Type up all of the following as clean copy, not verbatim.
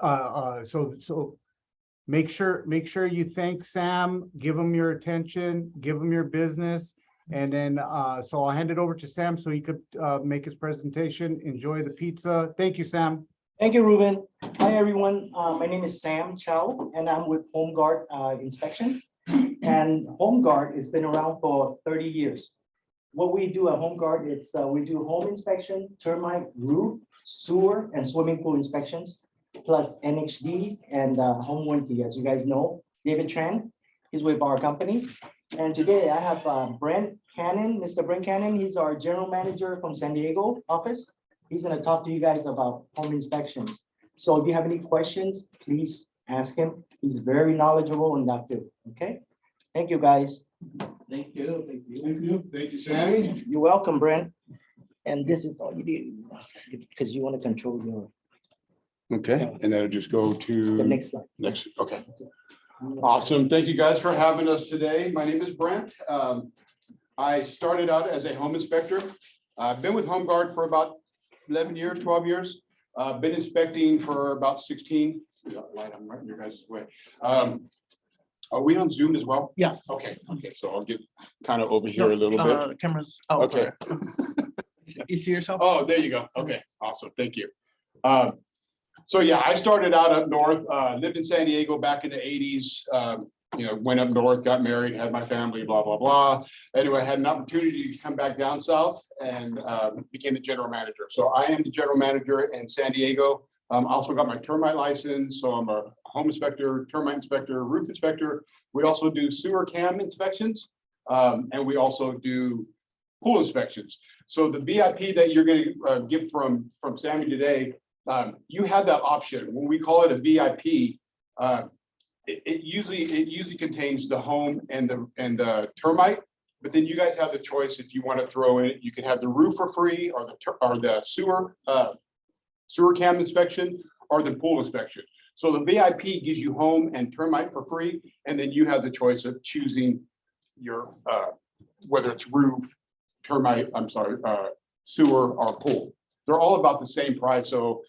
So make sure you thank Sam, give him your attention, give him your business. And then, so I'll hand it over to Sam so he could make his presentation. Enjoy the pizza. Thank you, Sam. Thank you, Ruben. Hi, everyone. My name is Sam Chow, and I'm with HomeGuard Inspections. And HomeGuard has been around for 30 years. What we do at HomeGuard is we do home inspection, termite, roof, sewer, and swimming pool inspections, plus NHDs and home warranty. As you guys know, David Tran is with our company. And today I have Brent Cannon, Mr. Brent Cannon. He's our general manager from San Diego office. He's going to talk to you guys about home inspections. So if you have any questions, please ask him. He's very knowledgeable in that field. Okay. Thank you, guys. Thank you. Thank you. Thank you. Thank you, Sammy. You're welcome, Brent. And this is all you do because you want to control your Okay, and that'll just go the to next slide. next. Okay. Awesome. Thank you guys for having us today. My name is Brent. I started out as a home inspector. I've been with HomeGuard for about 11 years, 12 years. Been inspecting for about 16. Light, I'm right in your guys' way. Are we on Zoom as well? Yeah. Okay, so I'll get kind of over here a little bit. The cameras. Oh, Okay. You see yourself? Oh, there you go. Okay, awesome. Thank you. So yeah, I started out up north, lived in San Diego back in the 80s. You know, went up north, got married, had my family, blah, blah, blah. Anyway, I had an opportunity to come back down south and became the general manager. So I am the general manager in San Diego. Also got my termite license. So I'm a home inspector, termite inspector, roof inspector. We also do sewer cam inspections. And we also do pool inspections. So the VIP that you're going to get from Sammy today, you have that option. When we call it a VIP, it usually contains the home and the termite, but then you guys have the choice if you want to throw in. You can have the roof for free, or the sewer cam inspection, or the pool inspection. So the VIP gives you home and termite for free, and then you have the choice of choosing your whether it's roof, termite, sewer, or pool. They're all about the same price. So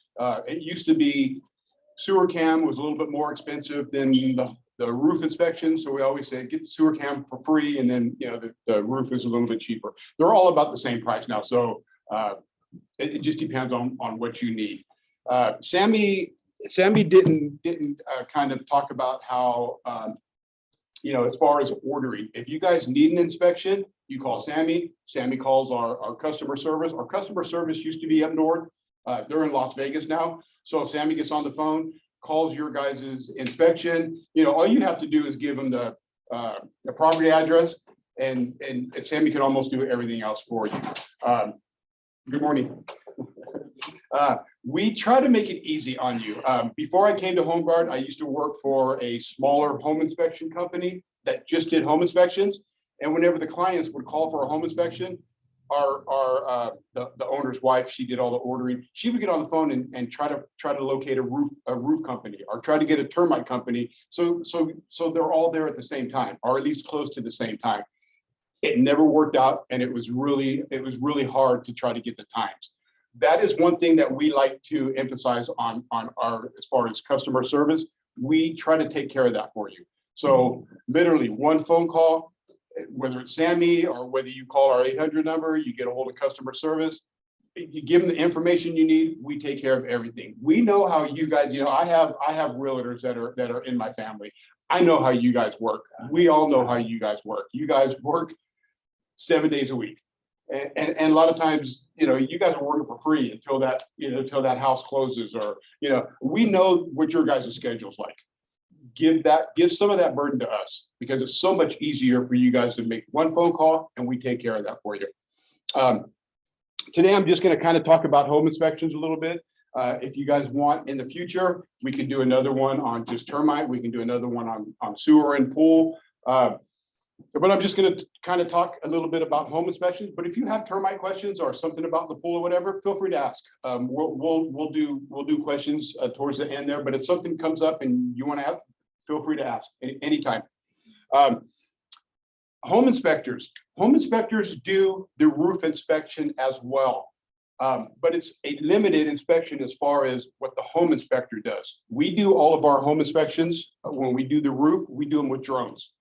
it used to be sewer cam was a little bit more expensive than the roof inspection. So we always say get the sewer cam for free, and then the roof is a little bit cheaper. They're all about the same price now. So it just depends on what you need. Sammy didn't kind of talk about how as far as ordering. If you guys need an inspection, you call Sammy. Sammy calls our customer service. Our customer service used to be up north. They're in Las Vegas now. So if Sammy gets on the phone, calls your guys' inspection, all you have to do is give them the property address, and Sammy can almost do everything else for you. Good morning. We try to make it easy on you. Before I came to HomeGuard, I used to work for a smaller home inspection company that just did home inspections. And whenever the clients would call for a home inspection, the owner's wife, she did all the ordering. She would get on the phone and try to locate a roof company, or try to get a termite company. So they're all there at the same time, or at least close to the same time. It never worked out, and it was really hard to try to get the times. That is one thing that we like to emphasize on our, as far as customer service. We try to take care of that for you. So literally one phone call, whether it's Sammy or whether you call our 800 number, you get a hold of customer service, you give them the information you need, we take care of everything. We know how you guys, I have realtors that are in my family. I know how you guys work. We all know how you guys work. You guys work 7 days a week. And a lot of times, you guys are working for free until that house closes, or, we know what your guys' schedule's like. Give some of that burden to us, because it's so much easier for you guys to make one phone call and we take care of that for you. Today, I'm just going to kind of talk about home inspections a little bit. If you guys want in the future, we can do another one on just termite. We can do another one on sewer and pool. But I'm just going to kind of talk a little bit about home inspections. But if you have termite questions or something about the pool or whatever, feel free to ask. We'll do questions towards the end there. But if something comes up and you want to ask, feel free to ask anytime. Home inspectors do the roof inspection as well. But it's a limited inspection as far as what the home inspector does. We do all of our home inspections. When we do the roof, we do them with drones,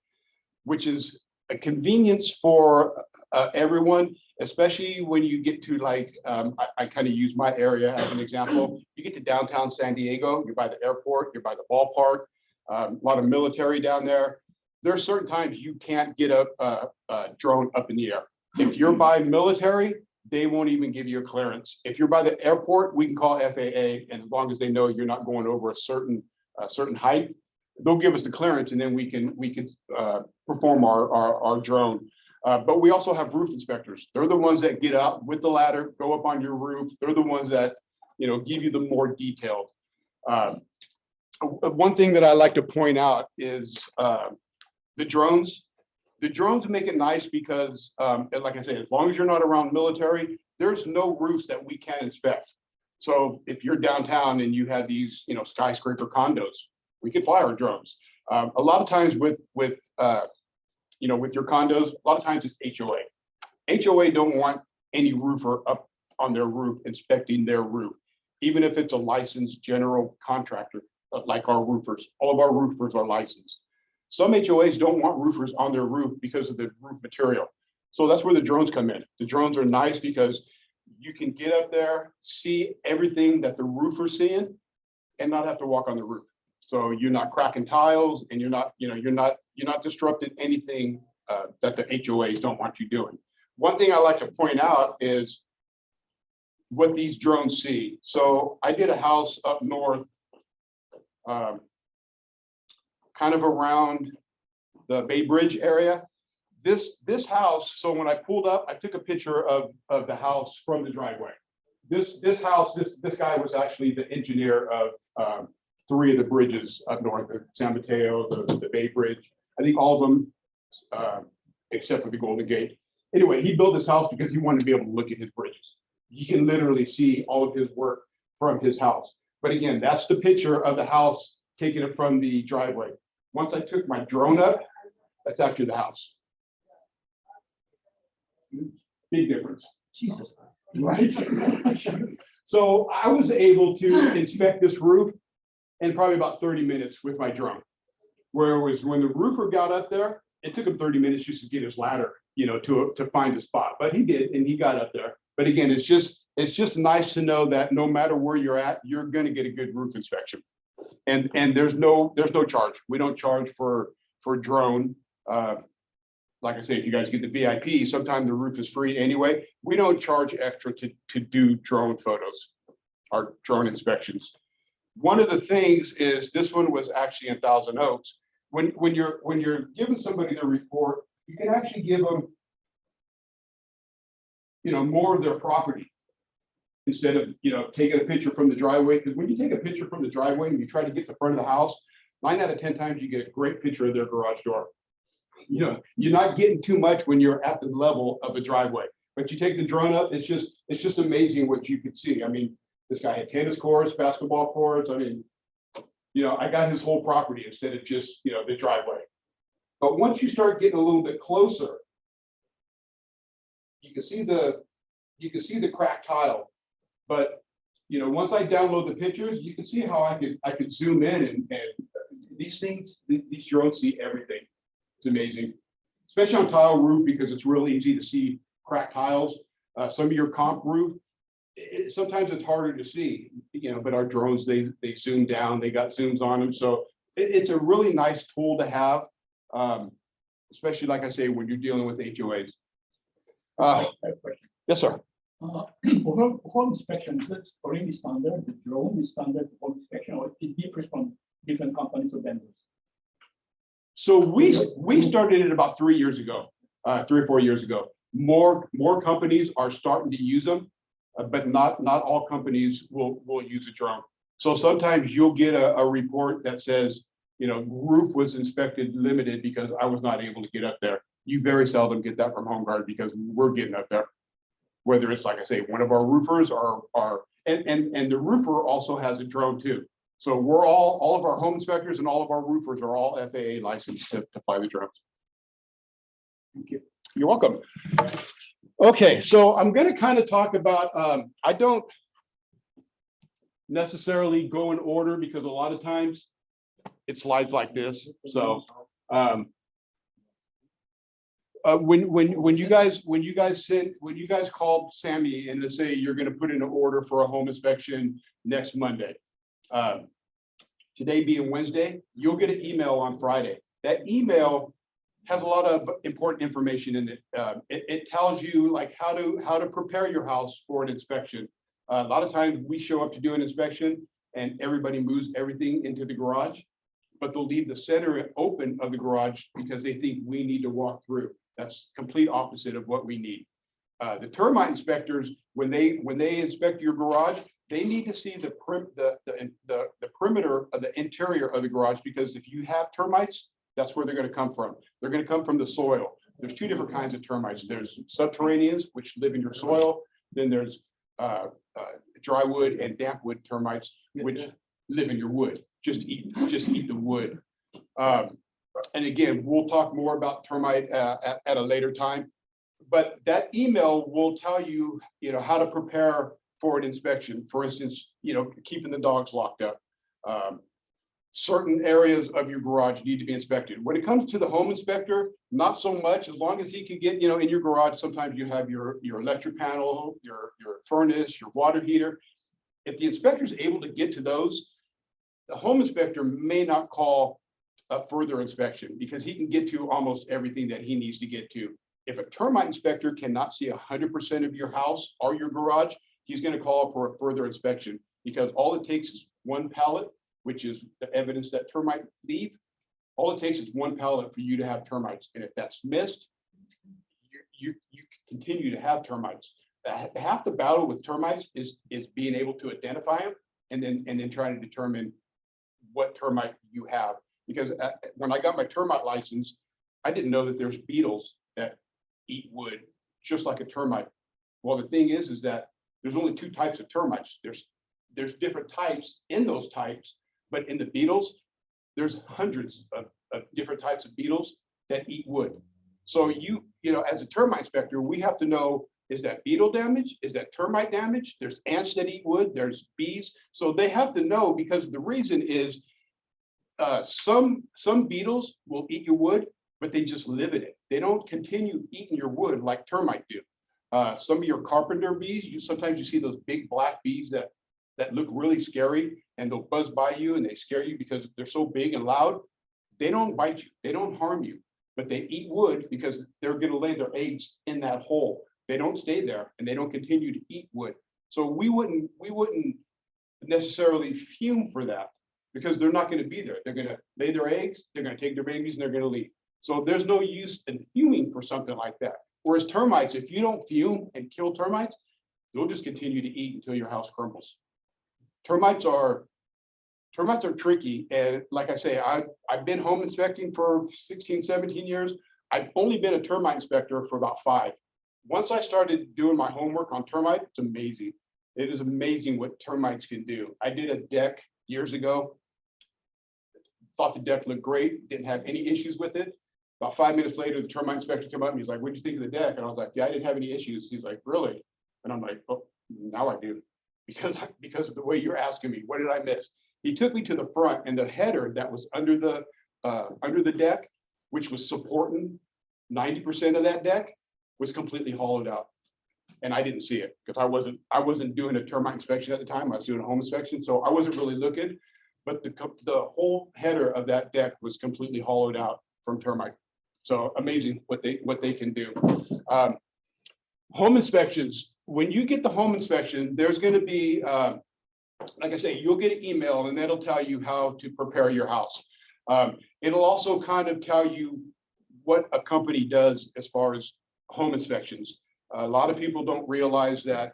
which is a convenience for everyone, especially when you get to like, I kind of use my area as an example. You get to downtown San Diego, you're by the airport, you're by the ballpark, a lot of military down there. There are certain times you can't get a drone up in the air. If you're by military, they won't even give you a clearance. If you're by the airport, we can call FAA, and as long as they know you're not going over a certain height, they'll give us the clearance, and then we can perform our drone. But we also have roof inspectors. They're the ones that get out with the ladder, go up on your roof. They're the ones that give you the more detailed. One thing that I like to point out is the drones. The drones make it nice because, like I say, as long as you're not around military, there's no roofs that we can't inspect. So if you're downtown and you have these, skyscraper condos, we could fly our drones. A lot of times with your condos, a lot of times it's HOA. HOA don't want any roofer up on their roof inspecting their roof, even if it's a licensed general contractor, like our roofers. All of our roofers are licensed. Some HOAs don't want roofers on their roof because of the roof material. So that's where the drones come in. The drones are nice because you can get up there, see everything that the roofer's seeing, and not have to walk on the roof. So you're not cracking tiles, and you're not disrupting anything that the HOAs don't want you doing. One thing I like to point out is what these drones see. So I did a house up north, kind of around the Bay Bridge area. This house, so when I pulled up, I took a picture of the house from the driveway. This house, this guy was actually the engineer of 3 of the bridges up north, the San Mateo, the Bay Bridge. I think all of them, except for the Golden Gate. Anyway, he built this house because he wanted to be able to look at his bridges. You can literally see all of his work from his house. But again, that's the picture of the house taking it from the driveway. Once I took my drone up, that's actually the house. Big difference. Jesus. Right? So I was able to inspect this roof in probably about 30 minutes with my drone. Whereas when the roofer got up there, it took him 30 minutes just to get his ladder, to find a spot. But he did, and he got up there. But again, it's just nice to know that no matter where you're at, you're going to get a good roof inspection. And there's no charge. We don't charge for drone. Like I say, if you guys get the VIP, sometimes the roof is free anyway. We don't charge extra to do drone photos or drone inspections. One of the things is this one was actually in Thousand Oaks. When you're giving somebody the report, you can actually give them, more of their property instead of, taking a picture from the driveway. Because when you take a picture from the driveway and you try to get to the front of the house, 9 out of 10 times you get a great picture of their garage door. You're not getting too much when you're at the level of a driveway, but you take the drone up, it's just amazing what you could see. I mean, this guy had tennis courts, basketball courts. I mean, I got his whole property instead of just, the driveway. But once you start getting a little bit closer, you can see the cracked tile. But, once I download the pictures, you can see how I could zoom in and these things, these drones see everything. It's amazing, especially on tile roof, because it's real easy to see cracked tiles. Some of your comp roof, sometimes it's harder to see, but our drones, they zoom down, they got zooms on them. So it's a really nice tool to have, especially like I say, when you're dealing with HOAs. Yes, sir. For home inspections, that's already standard. The drone is standard home inspection, or it differs from different companies or vendors. So we started it about 3 years ago, 3 or 4 years ago. More companies are starting to use them, but not all companies will use a drone. So sometimes you'll get a report that says, roof was inspected limited because I was not able to get up there. You very seldom get that from HomeGuard because we're getting up there. Whether it's, like I say, one of our roofers and the roofer also has a drone too. So we're all of our home inspectors and all of our roofers are all FAA licensed to fly the drones. Thank you. You're welcome. Okay, so I'm gonna kind of talk about, I don't necessarily go in order because a lot of times it slides like this, so. When you guys called Sammy and to say you're gonna put in an order for a home inspection next Monday. Today being Wednesday, you'll get an email on Friday. That email has a lot of important information in it. It tells you like how to prepare your house for an inspection. A lot of times we show up to do an inspection and everybody moves everything into the garage, but they'll leave the center open of the garage because they think we need to walk through. That's complete opposite of what we need. The termite inspectors, when they inspect your garage, they need to see the perimeter of the interior of the garage, because if you have termites, that's where they're going to come from. They're going to come from the soil. There's two different kinds of termites. There's subterraneans, which live in your soil. Then there's dry wood and damp wood termites, which live in your wood. Just eat the wood. And again, we'll talk more about termite at a later time. But that email will tell you, how to prepare for an inspection. For instance, keeping the dogs locked up. Certain areas of your garage need to be inspected. When it comes to the home inspector, not so much, as long as he can get, in your garage, sometimes you have your electric panel, your furnace, your water heater. If the inspector is able to get to those, the home inspector may not call a further inspection because he can get to almost everything that he needs to get to. If a termite inspector cannot see 100% of your house or your garage, he's going to call for a further inspection, because all it takes is one pallet, which is the evidence that termite leave. All it takes is one pallet for you to have termites. And if that's missed, you continue to have termites. Half the battle with termites is being able to identify them and then trying to determine what termite you have. Because when I got my termite license, I didn't know that there's beetles that eat wood just like a termite. Well, the thing is that there's only two types of termites. There's different types in those types, but in the beetles, there's hundreds of different types of beetles that eat wood. So as a termite inspector, we have to know, is that beetle damage? Is that termite damage? There's ants that eat wood, there's bees. So they have to know, because the reason is some beetles will eat your wood, but they just live in it. They don't continue eating your wood like termite do. Some of your carpenter bees, sometimes you see those big black bees that look really scary, and they'll buzz by you and they scare you because they're so big and loud. They don't bite you, they don't harm you, but they eat wood because they're going to lay their eggs in that hole. They don't stay there and they don't continue to eat wood. So we wouldn't necessarily fume for that, because they're not going to be there. They're going to lay their eggs, they're going to take their babies, and they're going to leave. So there's no use in fuming for something like that. Whereas termites, if you don't fume and kill termites, they'll just continue to eat until your house crumbles. Termites are tricky. And like I say, I've been home inspecting for 16, 17 years. I've only been a termite inspector for about 5. Once I started doing my homework on termite, it's amazing. It is amazing what termites can do. I did a deck years ago. Thought the deck looked great, didn't have any issues with it. About 5 minutes later, the termite inspector came up and he's like, "What do you think of the deck?" And I was like, "Yeah, I didn't have any issues." He's like, "Really?" And I'm like, "Oh, now I do." Because of the way you're asking me, what did I miss? He took me to the front, and the header that was under the deck, which was supporting 90% of that deck, was completely hollowed out. And I didn't see it because I wasn't doing a termite inspection at the time. I was doing a home inspection, so I wasn't really looking. But the whole header of that deck was completely hollowed out from termite. So amazing what they can do. Home inspections. When you get the home inspection, there's going to be, like I say, you'll get an email, and that'll tell you how to prepare your house. It'll also kind of tell you what a company does as far as home inspections. A lot of people don't realize that,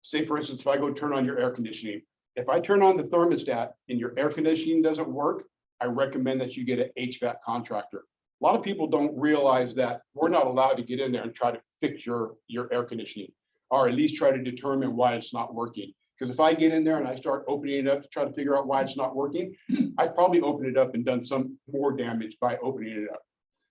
say, for instance, if I go turn on your air conditioning, if I turn on the thermostat and your air conditioning doesn't work, I recommend that you get an HVAC contractor. A lot of people don't realize that we're not allowed to get in there and try to fix your air conditioning, or at least try to determine why it's not working. Because if I get in there and I start opening it up to try to figure out why it's not working, I've probably opened it up and done some more damage by opening it up.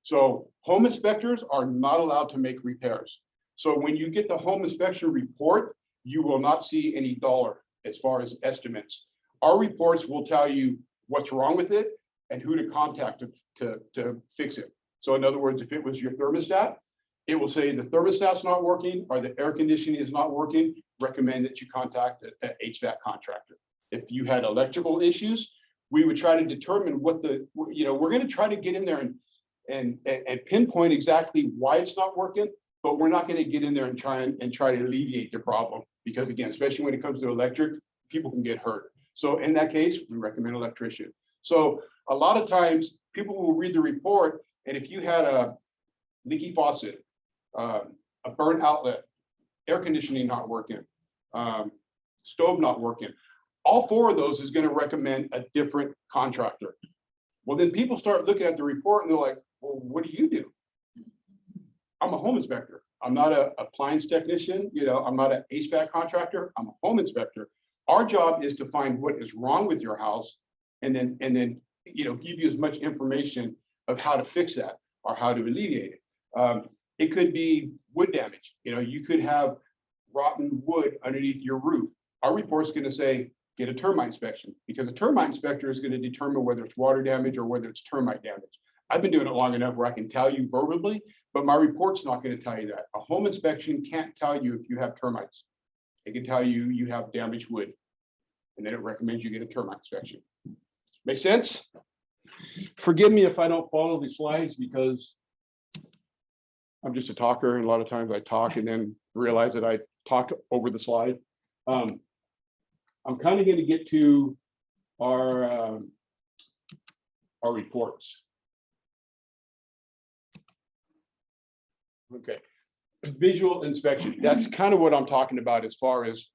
So home inspectors are not allowed to make repairs. So when you get the home inspection report, you will not see any dollar as far as estimates. Our reports will tell you what's wrong with it and who to contact to fix it. So in other words, if it was your thermostat, it will say the thermostat's not working or the air conditioning is not working, recommend that you contact an HVAC contractor. If you had electrical issues, we would try to determine what we're going to try to get in there and pinpoint exactly why it's not working, but we're not going to get in there and try to alleviate the problem, because again, especially when it comes to electric, people can get hurt. So in that case, we recommend an electrician. So a lot of times people will read the report, and if you had a leaky faucet, a burnt outlet, air conditioning not working, stove not working, all four of those is going to recommend a different contractor. Well, then people start looking at the report and they're like, well, what do you do? I'm a home inspector. I'm not an appliance technician. I'm not an HVAC contractor. I'm a home inspector. Our job is to find what is wrong with your house and then give you as much information of how to fix that or how to alleviate it. It could be wood damage. You could have rotten wood underneath your roof. Our report's going to say, get a termite inspection, because a termite inspector is going to determine whether it's water damage or whether it's termite damage. I've been doing it long enough where I can tell you verbally, but my report's not going to tell you that. A home inspection can't tell you if you have termites. It can tell you you have damaged wood, and then it recommends you get a termite inspection. Make sense? Forgive me if I don't follow the slides, because I'm just a talker, and a lot of times I talk and then realize that I talk over the slide. I'm kind of going to get to our reports. Okay, visual inspection. That's kind of what I'm talking about as far as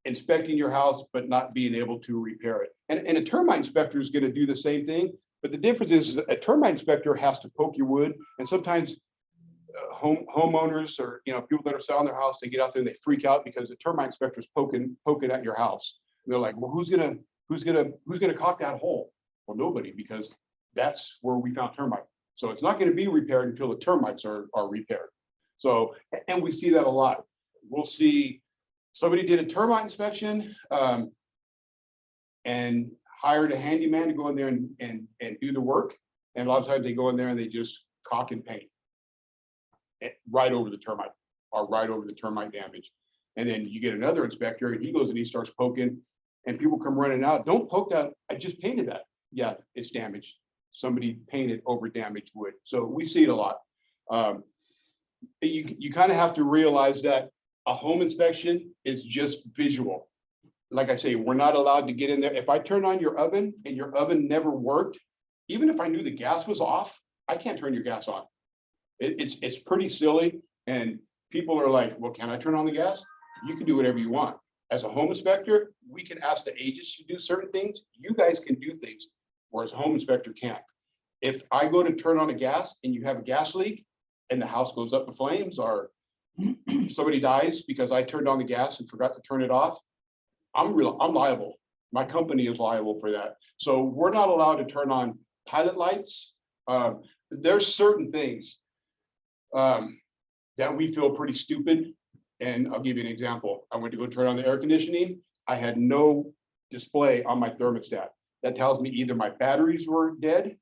inspecting your house, but not being able to repair it. And a termite inspector is going to do the same thing, but the difference is a termite inspector has to poke your wood, and sometimes homeowners or people that are selling their house, they get out there and they freak out because the termite inspector is poking at your house. And they're like, well, who's gonna caulk that hole? Well, nobody, because that's where we found termite. So it's not going to be repaired until the termites are repaired. So, and we see that a lot. We'll see somebody did a termite inspection and hired a handyman to go in there and do the work. And a lot of times they go in there and they just caulk and paint right over the termite or right over the termite damage. And then you get another inspector and he goes and he starts poking, and people come running out. Don't poke that. I just painted that. Yeah, it's damaged. Somebody painted over damaged wood. So we see it a lot. You kind of have to realize that a home inspection is just visual. Like I say, we're not allowed to get in there. If I turn on your oven and your oven never worked, even if I knew the gas was off, I can't turn your gas on. It's pretty silly. And people are like, well, can I turn on the gas? You can do whatever you want. As a home inspector, we can ask the agents to do certain things. You guys can do things, whereas a home inspector can't. If I go to turn on a gas and you have a gas leak and the house goes up in flames, or somebody dies because I turned on the gas and forgot to turn it off, I'm liable. My company is liable for that. So we're not allowed to turn on pilot lights. There's certain things that we feel pretty stupid. And I'll give you an example. I went to go turn on the air conditioning. I had no display on my thermostat. That tells me either my batteries were dead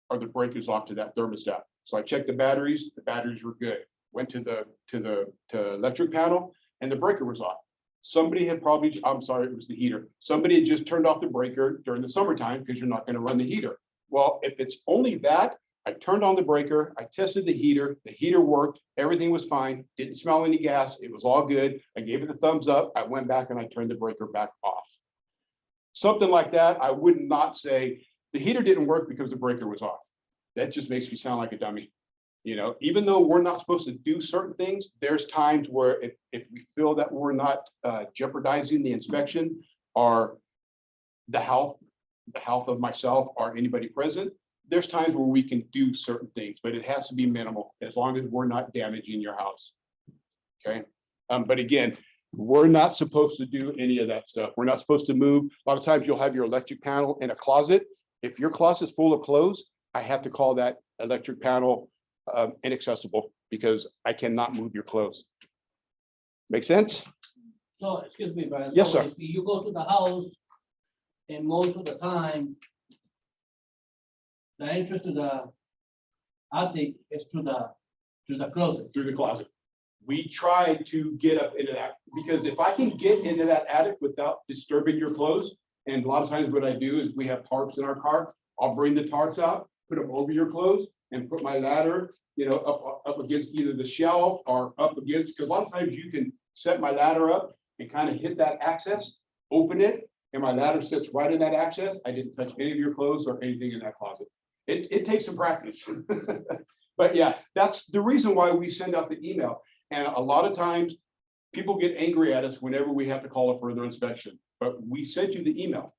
or the breaker's off to that thermostat. So I checked the batteries were good. Went to the electric panel and the breaker was off. Somebody had probably, I'm sorry, it was the heater. Somebody had just turned off the breaker during the summertime because you're not going to run the heater. Well, if it's only that, I turned on the breaker, I tested the heater worked, everything was fine, didn't smell any gas, it was all good. I gave it a thumbs up, I went back and I turned the breaker back off. Something like that, I would not say the heater didn't work because the breaker was off. That just makes me sound like a dummy. Even though we're not supposed to do certain things, there's times where if we feel that we're not jeopardizing the inspection or the health of myself or anybody present, there's times where we can do certain things, but it has to be minimal as long as we're not damaging your house. Okay. But again, we're not supposed to do any of that stuff. We're not supposed to move. A lot of times you'll have your electric panel in a closet. If your closet's full of clothes, I have to call that electric panel inaccessible. because I cannot move your clothes. Make sense? So, excuse me, Brian. Yes, So sir. if you go to the house, and most of the time, the entrance to the attic is through the closet. Through the closet. We try to get up into that, because if I can get into that attic without disturbing your clothes, and a lot of times what I do is we have tarps in our car, I'll bring the tarps out, put them over your clothes, and put my ladder, up against either the shelf or up against, because a lot of times you can set my ladder up and kind of hit that access, open it, and my ladder sits right in that access. I didn't touch any of your clothes or anything in that closet. It takes some practice. But yeah, that's the reason why we send out the email. And a lot of times people get angry at us whenever we have to call a further inspection, but we sent you the email.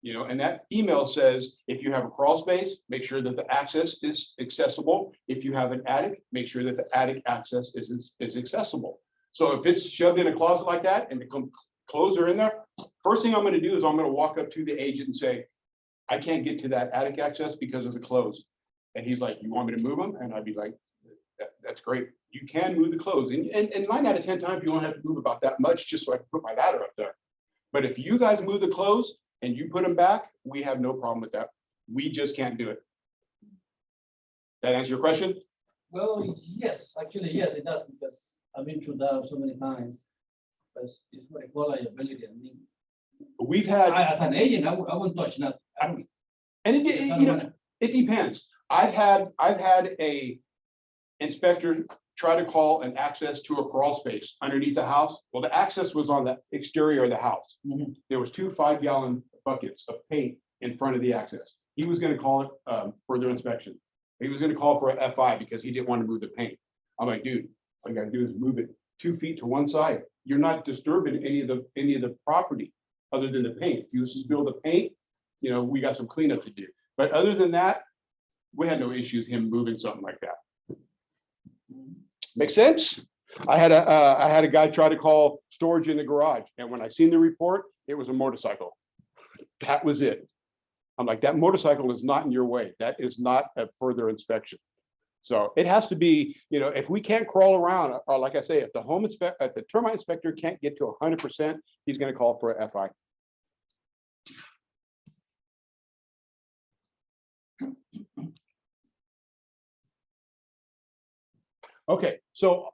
And that email says, if you have a crawl space, make sure that the access is accessible. If you have an attic, make sure that the attic access is accessible. So if it's shoved in a closet like that and the clothes are in there, first thing I'm going to do is I'm going to walk up to the agent and say, I can't get to that attic access because of the clothes. And he's like, you want me to move them? And I'd be like, that's great. You can move the clothes. And 9 out of 10 times, you don't have to move about that much just so I can put my ladder up there. But if you guys move the clothes and you put them back, we have no problem with that. We just can't do it. That answer your question? Well, yes, actually, yes, it does, because I've been through that so many times. But it's what I call liability. I mean, We've had, as an agent, I wouldn't touch that. and it depends. I've had a inspector try to call an access to a crawl space underneath the house. Well, the access was on the exterior of the house. Mhm. There was 2 5-gallon buckets of paint in front of the access. He was gonna call it further inspection. He was gonna call for a FI because he didn't want to move the paint. I'm like, dude, all you gotta do is move it 2 feet to one side. You're not disturbing any of the property other than the paint. If you spill the paint, we got some cleanup to do. But other than that, we had no issues him moving something like that. Make sense? I had a guy try to call storage in the garage, and when I seen the report, it was a motorcycle. That was it. I'm like, that motorcycle is not in your way. That is not a further inspection. So it has to be, if we can't crawl around, or like I say, if the termite inspector can't get to 100%, he's going to call for a FI. Okay, so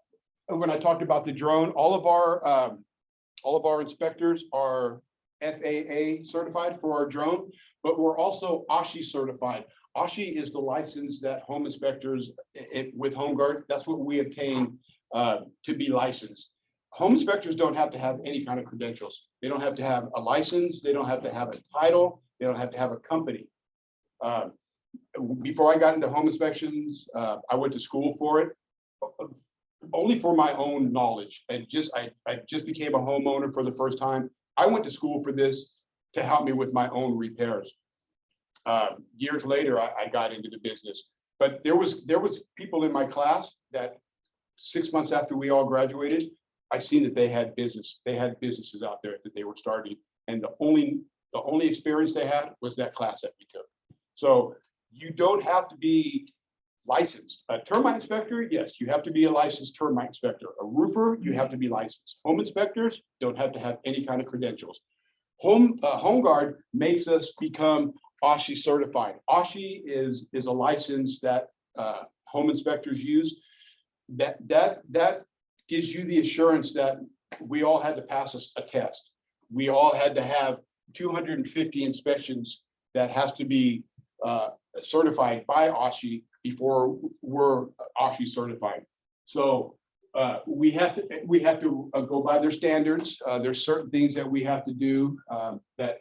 when I talked about the drone, all of our inspectors are FAA certified for our drone, but we're also OSHI certified. OSHI is the license that home inspectors with HomeGuard, that's what we obtain to be licensed. Home inspectors don't have to have any kind of credentials. They don't have to have a license. They don't have to have a title. They don't have to have a company. Before I got into home inspections, I went to school for it. Only for my own knowledge. I just became a homeowner for the first time. I went to school for this to help me with my own repairs. Years later, I got into the business, but there was people in my class that 6 months after we all graduated, I seen that they had businesses out there that they were starting, and the only experience they had was that class that we took. So you don't have to be licensed. A termite inspector, yes, you have to be a licensed termite inspector. A roofer, you have to be licensed. Home inspectors don't have to have any kind of credentials. HomeGuard makes us become OSHI certified. OSHI is a license that home inspectors use. That gives you the assurance that we all had to pass a test. We all had to have 250 inspections that has to be certified by OSHI before we're OSHI certified. So we have to go by their standards. There's certain things that we have to do that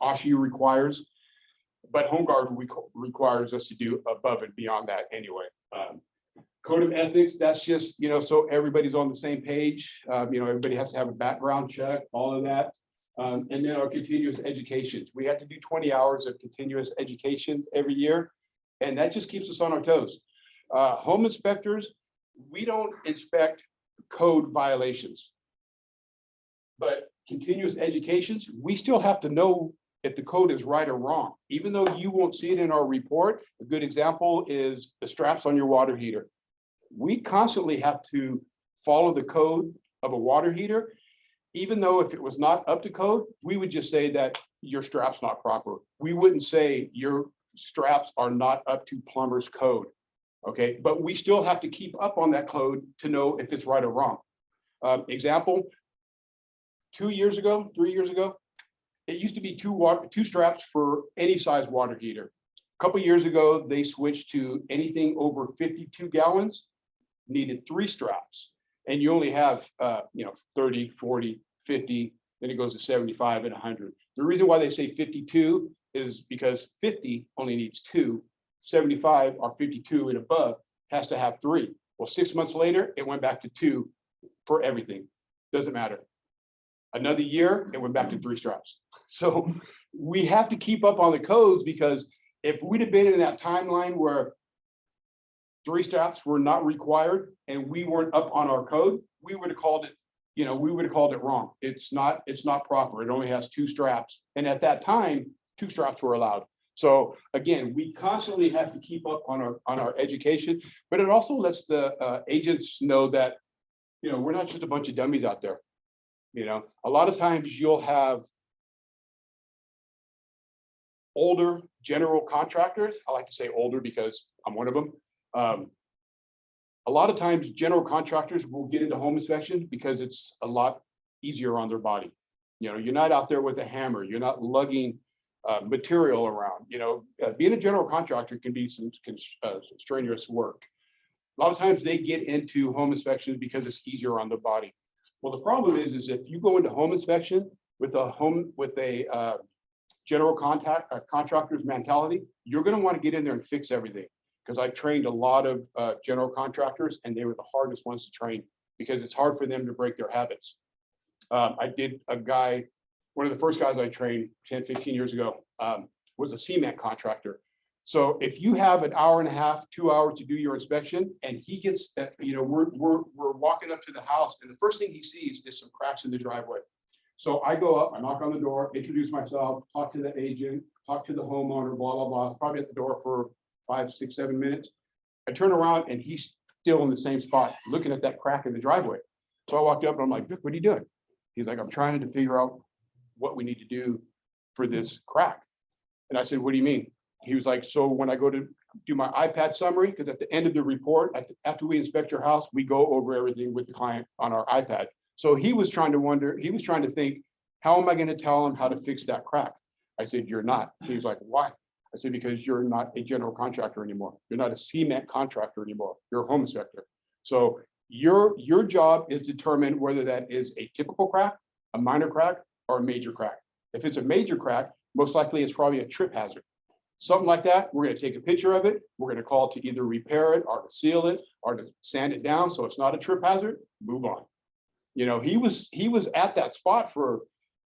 OSHI requires, but HomeGuard requires us to do above and beyond that anyway. Code of ethics, that's just, so everybody's on the same page. Everybody has to have a background check, all of that. And then our continuous education. We have to do 20 hours of continuous education every year. And that just keeps us on our toes. Home inspectors, we don't inspect code violations. But continuous educations, we still have to know if the code is right or wrong. Even though you won't see it in our report, a good example is the straps on your water heater. we constantly have to follow the code of a water heater. Even though if it was not up to code, we would just say that your strap's not proper. We wouldn't say your straps are not up to plumber's code. Okay, but we still have to keep up on that code to know if it's right or wrong. Example, 2 years ago, 3 years ago, it used to be two straps for any size water heater. A couple years ago, they switched to anything over 52 gallons, needed 3 straps. And you only have, 30, 40, 50, then it goes to 75 and 100. The reason why they say 52 is because 50 only needs 2, 75 or 52 and above has to have 3. Well, 6 months later, it went back to 2 for everything. Doesn't matter. Another year, it went back to 3 straps. So we have to keep up on the codes, because if we'd have been in that timeline where 3 straps were not required and we weren't up on our code, we would have called it, we would have called it wrong. It's not proper. It only has 2 straps. And at that time, 2 straps were allowed. So again, we constantly have to keep up on our education, but it also lets the agents know that, we're not just a bunch of dummies out there. A lot of times you'll have older general contractors. I like to say older because I'm one of them. A lot of times general contractors will get into home inspection because it's a lot easier on their body. You're not out there with a hammer. You're not lugging material around. Being a general contractor can be some strenuous work. A lot of times they get into home inspections because it's easier on the body. Well, the problem is if you go into home inspection with a general contractor's mentality, you're going to want to get in there and fix everything. Because I've trained a lot of general contractors, and they were the hardest ones to train because it's hard for them to break their habits. I did one of the first guys I trained 10, 15 years ago was a cement contractor. So if you have an hour and a half, 2 hours to do your inspection, and he gets, we're walking up to the house, and the first thing he sees is some cracks in the driveway. So I go up, I knock on the door, introduce myself, talk to the agent, talk to the homeowner, blah, blah, blah, probably at the door for 5, 6, 7 minutes. I turn around and he's still in the same spot, looking at that crack in the driveway. So I walked up and I'm like, Vic, what are you doing? He's like, I'm trying to figure out what we need to do for this crack. And I said, what do you mean? He was like, so when I go to do my iPad summary, because at the end of the report, after we inspect your house, we go over everything with the client on our iPad. So he was trying to think, how am I going to tell him how to fix that crack? I said, you're not. He was like, why? I said, because you're not a general contractor anymore. You're not a cement contractor anymore. You're a home inspector. So your job is to determine whether that is a typical crack, a minor crack, or a major crack. If it's a major crack, most likely it's probably a trip hazard. Something like that, we're going to take a picture of it. We're going to call to either repair it or to seal it or to sand it down so it's not a trip hazard. Move on. He was at that spot for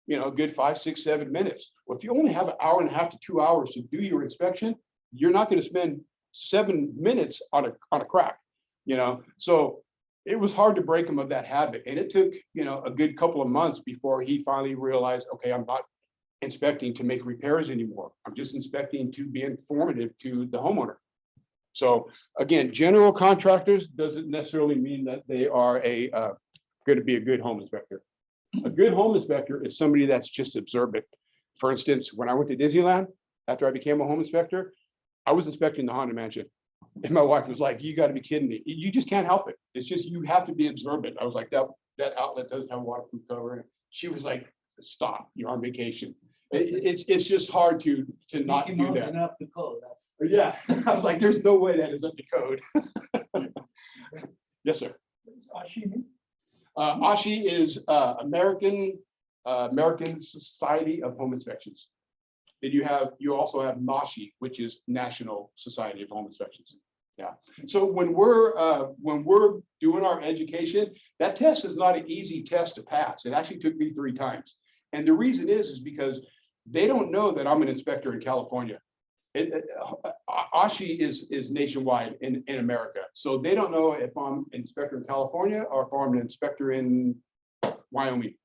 a good 5, 6, 7 minutes. Well, if you only have an hour and a half to 2 hours to do your inspection, you're not going to spend 7 minutes on a crack. So it was hard to break him of that habit, and it took a good couple of months before he finally realized, okay, I'm not inspecting to make repairs anymore. I'm just inspecting to be informative to the homeowner. So again, general contractors doesn't necessarily mean that they are going to be a good home inspector. A good home inspector is somebody that's just observant. For instance, when I went to Disneyland, after I became a home inspector, I was inspecting the Haunted Mansion. And my wife was like, you got to be kidding me. You just can't help it. It's just, you have to be observant. I was like, that outlet doesn't have waterproof cover in it. She was like, stop, you're on vacation. It's just hard to not do that. Enough to code. Yeah, I was like, there's no way that is up to code. Yes, sir. ASHI is American Society of Home Inspections. Then you also have NASHI, which is National Society of Home Inspections. Yeah. So when we're doing our education, that test is not an easy test to pass. It actually took me 3 times. And the reason is because they don't know that I'm an inspector in California. ASHI is nationwide in America. So they don't know if I'm an inspector in California or if I'm an inspector in Wyoming.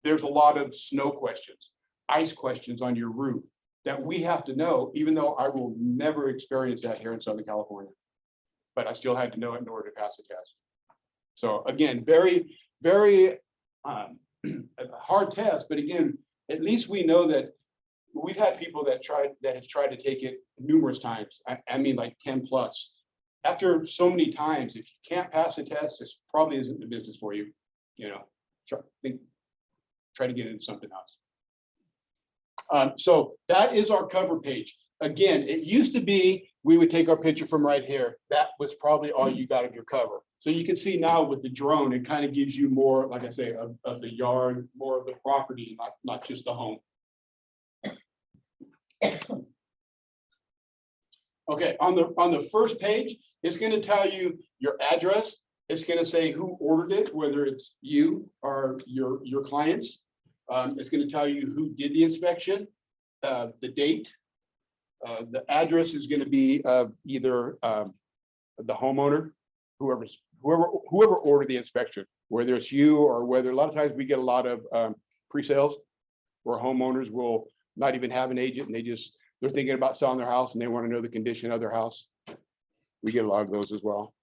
There's a lot of snow questions, ice questions on your roof that we have to know, even though I will never experience that here in Southern California. but I still had to know it in order to pass the test. So again, very, very a hard test, but again, at least we know that we've had people that have tried to take it numerous times. I mean, like 10 plus. After so many times, if you can't pass the test, this probably isn't the business for you. You know, try to get into something else. So that is our cover page. Again, it used to be we would take our picture from right here. That was probably all you got of your cover. So you can see now with the drone, it kind of gives you more, like I say, of the yard, more of the property, not just the home. Okay, on the first page, it's going to tell you your address. It's going to say who ordered it, whether it's you or your clients. It's going to tell you who did the inspection, the date. The address is going to be either the homeowner, whoever ordered the inspection, whether it's you or whether a lot of times we get a lot of pre-sales where homeowners will not even have an agent and they're thinking about selling their house and they want to know the condition of their house. We get a lot of those as well.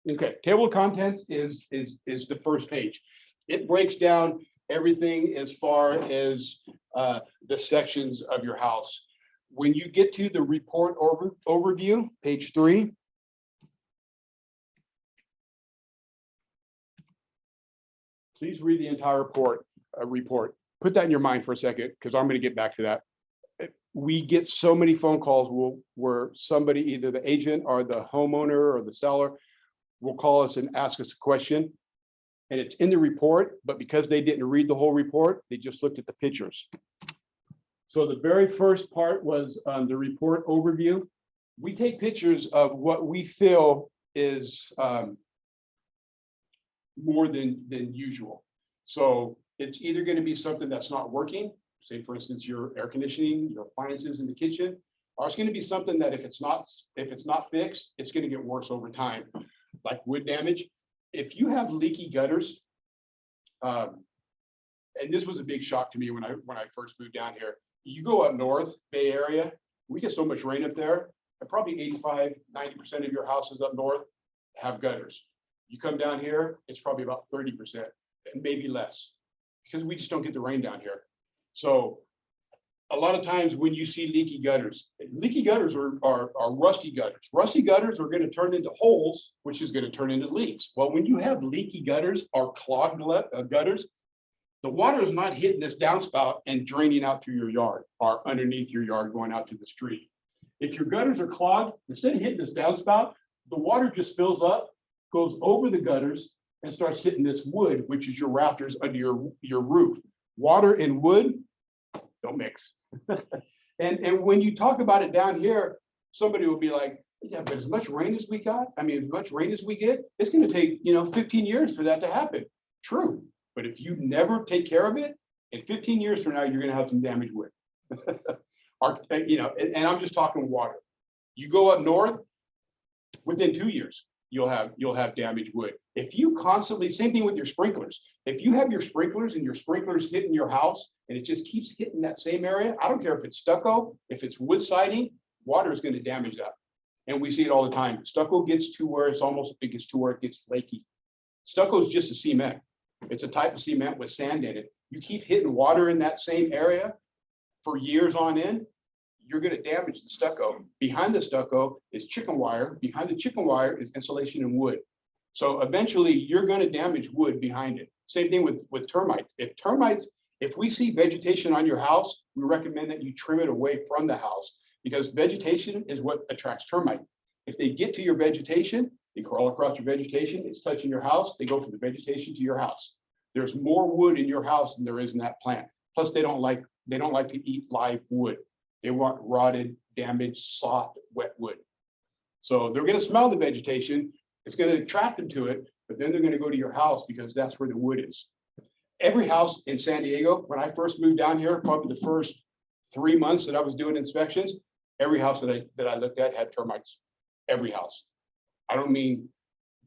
Okay, table of contents is the first page. It breaks down everything as far as the sections of your house. When you get to the report overview, page 3. Please read the entire report. Put that in your mind for a second, because I'm going to get back to that. We get so many phone calls where somebody, either the agent or the homeowner or the seller, will call us and ask us a question, and it's in the report, but because they didn't read the whole report, they just looked at the pictures. So the very first part was the report overview. We take pictures of what we feel is more than usual. So it's either going to be something that's not working, say for instance your air conditioning, your appliances in the kitchen, or it's going to be something that if it's not fixed, it's going to get worse over time, like wood damage. If you have leaky gutters, and this was a big shock to me when I first moved down here. You go up north, Bay Area, we get so much rain up there, and probably 85–90% of your houses up north have gutters. You come down here, it's probably about 30%, and maybe less, because we just don't get the rain down here. So a lot of times when you see leaky gutters are rusty gutters. Rusty gutters are going to turn into holes, which is going to turn into leaks. Well, when you have leaky gutters or clogged gutters, the water is not hitting this downspout and draining out to your yard or underneath your yard going out to the street. If your gutters are clogged, instead of hitting this downspout, the water just fills up, goes over the gutters, and starts hitting this wood, which is your rafters under your roof. Water and wood don't mix. and when you talk about it down here, somebody will be like, yeah, but as much rain as we got, I mean, as much rain as we get, it's going to take 15 years for that to happen. True. But if you never take care of it, in 15 years from now, you're going to have some damaged wood. And I'm just talking water. You go up north, within 2 years, you'll have damaged wood. If you constantly, same thing with your sprinklers. If you have your sprinklers and your sprinklers hitting your house and it just keeps hitting that same area, I don't care if it's stucco, if it's wood siding, water is going to damage that. And we see it all the time. Stucco gets to where it gets to where it gets flaky. Stucco is just a cement. It's a type of cement with sand in it. You keep hitting water in that same area for years on end, you're going to damage the stucco. Behind the stucco is chicken wire. Behind the chicken wire is insulation and wood. So eventually you're going to damage wood behind it. Same thing with termites. If we see vegetation on your house, we recommend that you trim it away from the house, because vegetation is what attracts termite. If they get to your vegetation, they crawl across your vegetation, it's touching your house, they go from the vegetation to your house. There's more wood in your house than there is in that plant. Plus, they don't like to eat live wood. They want rotted, damaged, soft, wet wood. So they're going to smell the vegetation. It's going to attract them to it, but then they're going to go to your house because that's where the wood is. Every house in San Diego, when I first moved down here, probably the first 3 months that I was doing inspections, every house that I looked at had termites. Every house. I don't mean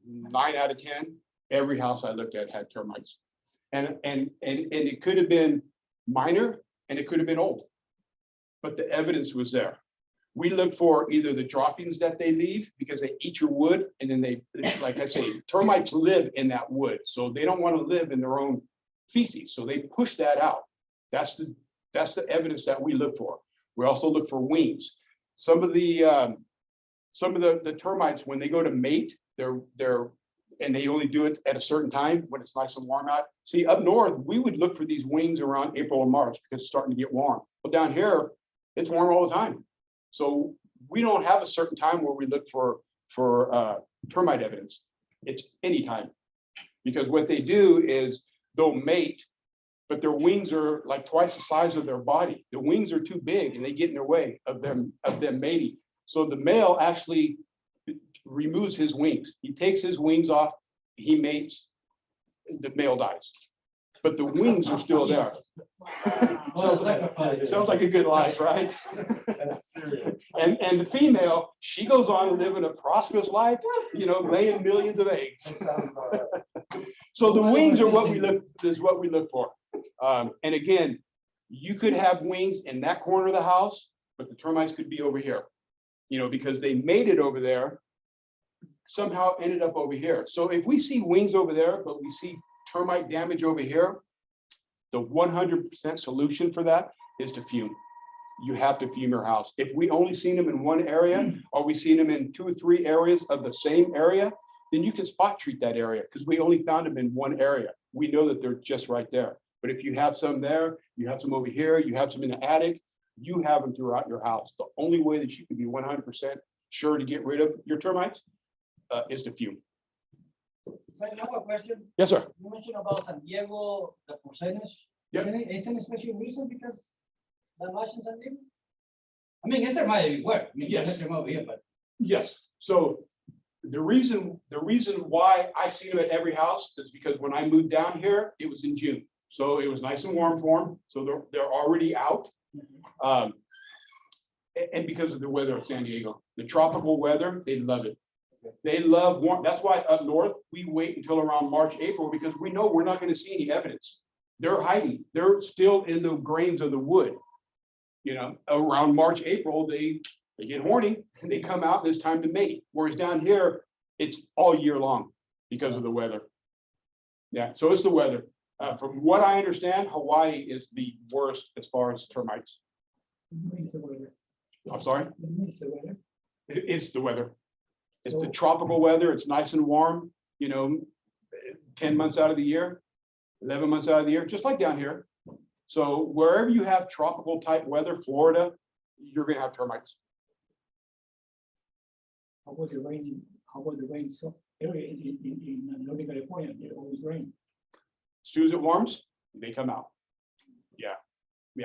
9 out of 10. Every house I looked at had termites. And it could have been minor and it could have been old. But the evidence was there. We look for either the droppings that they leave because they eat your wood, and then they, like I say, termites live in that wood, so they don't want to live in their own feces, so they push that out. That's the evidence that we look for. We also look for wings. Some of the termites, when they go to mate, and they only do it at a certain time when it's nice and warm out. See, up north, we would look for these wings around April or March because it's starting to get warm. But down here, it's warm all the time. So we don't have a certain time where we look for termite evidence. It's anytime. Because what they do is they'll mate, but their wings are like twice the size of their body. The wings are too big and they get in their way of them mating. So the male actually removes his wings. He takes his wings off, he mates, the male dies. But the wings are still there. Sounds like a good life, right? And the female, she goes on and live in a prosperous life, laying millions of eggs. So the wings are what we look for. And again, you could have wings in that corner of the house, but the termites could be over here, because they mated over there, somehow ended up over here. So if we see wings over there, but we see termite damage over here, the 100% solution for that is to fume. You have to fume your house. If we only seen them in one area, or we seen them in 2 or 3 areas of the same area, then you can spot treat that area because we only found them in one area. We know that they're just right there. But if you have some there, you have some over here, you have some in the attic, you have them throughout your house. The only way that you can be 100% sure to get rid of your termites is to fume. I have a question. Yes, sir. You mentioned about San Diego, the percentage. Yep. Is any special reason because that much in San Diego? I mean, there might be where. I mean, Yes. there might be, but Yes. So the reason why I see them at every house is because when I moved down here, it was in June. So it was nice and warm for them. So they're already out. And because of the weather of San Diego, the tropical weather, they love it. They love warm. That's why up north, we wait until around March, April, because we know we're not going to see any evidence. They're hiding. They're still in the grains of the wood. Around March, April, they get horny and they come out and it's time to mate. Whereas down here, it's all year long because of the weather. Yeah, so it's the weather. From what I understand, Hawaii is the worst as far as termites. It's the weather. I'm sorry? It's the weather. It's the weather. It's the So- tropical weather. It's nice and warm, 10 months out of the year, 11 months out of the year, just like down here. So wherever you have tropical type weather, Florida, you're gonna have termites. How about the rain? How about the rain? So area in Northern California, it always rain. As soon as it warms, they come out. Yeah.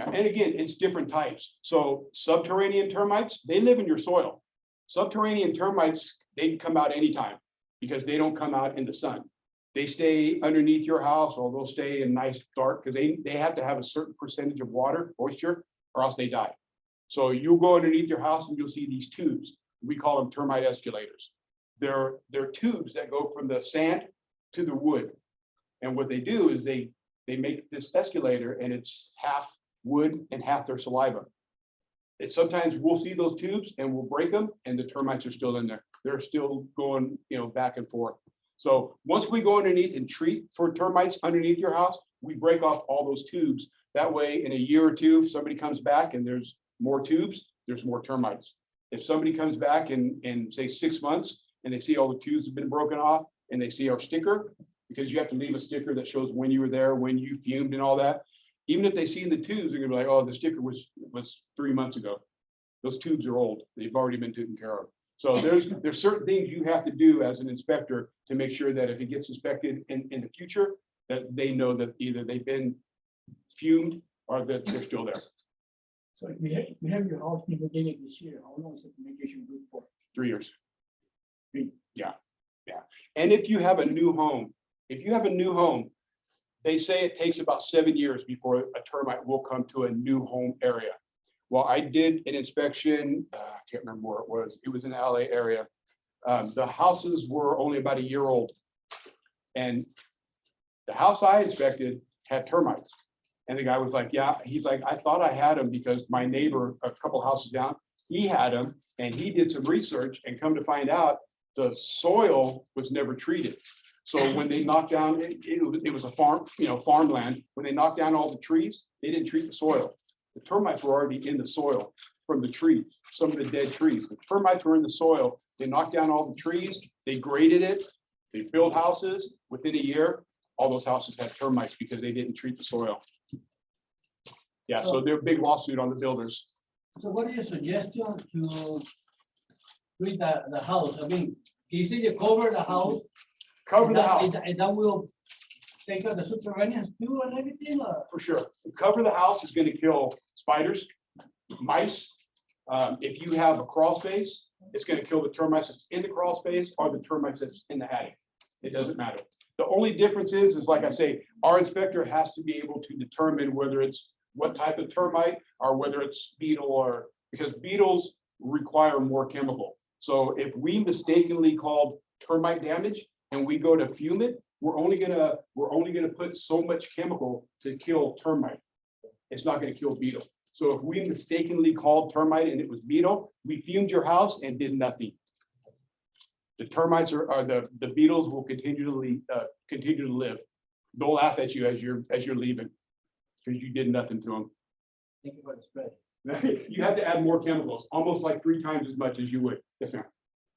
And again, it's different types. So subterranean termites, they live in your soil. Subterranean termites, they can come out anytime because they don't come out in the sun. They stay underneath your house, or they'll stay in nice dark because they have to have a certain percentage of water, moisture, or else they die. So you'll go underneath your house and you'll see these tubes. We call them termite escalators. They're tubes that go from the sand to the wood. And what they do is they make this escalator, and it's half wood and half their saliva. And sometimes we'll see those tubes and we'll break them and the termites are still in there. They're still going, back and forth. So once we go underneath and treat for termites underneath your house, we break off all those tubes. That way, in a year or two, if somebody comes back and there's more tubes, there's more termites. If somebody comes back in say 6 months and they see all the tubes have been broken off and they see our sticker, because you have to leave a sticker that shows when you were there, when you fumed and all that. Even if they see the tubes, they're gonna be like, oh, the sticker was 3 months ago. Those tubes are old. They've already been taken care of. So there's certain things you have to do as an inspector to make sure that if it gets inspected in the future, that they know that either they've been fumed or that they're still there. So we have your house in the beginning this year. How long is the mitigation good for? 3 years. 3. Yeah. And if you have a new home, they say it takes about 7 years before a termite will come to a new home area. Well, I did an inspection, I can't remember where it was. It was in the LA area. The houses were only about a year old. And The house I inspected had termites. And the guy was like, yeah, he's like, I thought I had them because my neighbor, a couple houses down, he had them, and he did some research and come to find out the soil was never treated. So when they knocked down, it was a farm, farmland. When they knocked down all the trees, they didn't treat the soil. The termites were already in the soil from the trees, some of the dead trees. The termites were in the soil. They knocked down all the trees, they graded it, they built houses. Within a year, all those houses had termites because they didn't treat the soil. Yeah, so they're a big lawsuit on the builders. So what is your suggestion to treat the house? I mean, you say you cover the house. Cover the house. And that will take out the subterranean too and everything, or? For sure. Cover the house is gonna kill spiders, mice. If you have a crawl space, it's gonna kill the termites that's in the crawl space or the termites that's in the attic. It doesn't matter. The only difference is like I say, our inspector has to be able to determine whether it's what type of termite or whether it's beetle, or because beetles require more chemical. So if we mistakenly called termite damage and we go to fume it, we're only gonna put so much chemical to kill termite. It's not gonna kill beetle. So if we mistakenly called termite and it was beetle, we fumed your house and did nothing. The termites are the beetles will continue to live. They'll laugh at you as you're leaving because you did nothing to them. Thank you for the spread. You have to add more chemicals, almost like 3 times as much as you would. Yes, ma'am.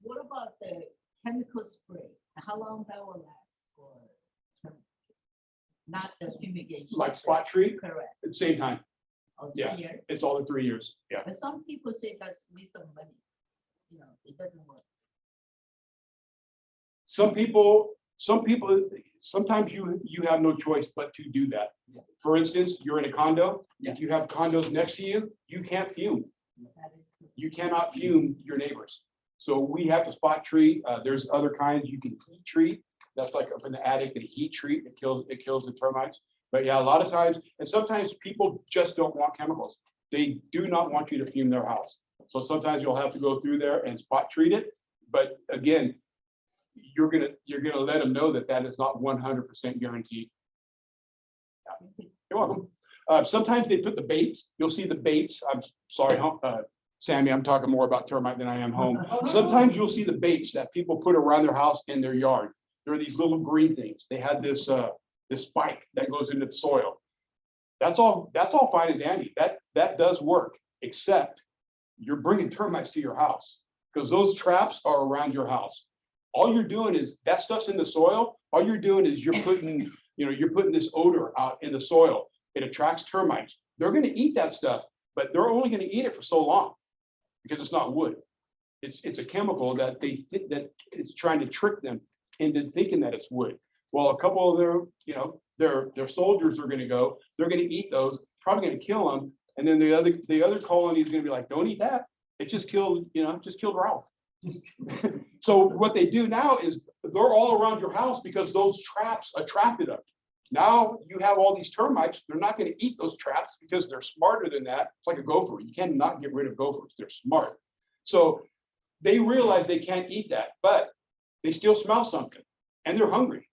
What about the chemical spray? How long that will last for? Not the fumigation. Like spot treat Correct. at the same time. Or Yeah. 3 years. It's all the 3 years. Yeah. But some people say that's waste of money. You know, it doesn't work. Some people, sometimes you have no choice but to do that. For instance, you're in a condo. If you have condos next to you, you can't fume. That is true. You cannot fume your neighbors. So we have to spot treat. There's other kinds you can heat treat. That's like up in the attic, and heat treat, it kills the termites. But yeah, a lot of times, and sometimes people just don't want chemicals. They do not want you to fume their house. So sometimes you'll have to go through there and spot treat it. But again, you're gonna let them know that that is not 100% guaranteed. Yeah. You're welcome. Sometimes they put the baits. You'll see the baits. I'm sorry, Sammy, I'm talking more about termite than I am home. Sometimes you'll see the baits that people put around their house in their yard. There are these little green things. They had this spike that goes into the soil. That's all fine and dandy. That does work, except you're bringing termites to your house because those traps are around your house. All you're doing is that stuff's in the soil. All you're doing is you're putting this odor out in the soil. It attracts termites. They're going to eat that stuff, but they're only going to eat it for so long because it's not wood. It's a chemical that that it's trying to trick them into thinking that it's wood. Well, a couple of their soldiers are going to go. They're going to eat those. Probably going to kill them. And then the other colony is going to be like, don't eat that. It just killed Ralph. So what they do now is they're all around your house because those traps attracted them. Now you have all these termites. They're not going to eat those traps because they're smarter than that. It's like a gopher. You cannot get rid of gophers. They're smart. So they realize they can't eat that, but they still smell something and they're hungry.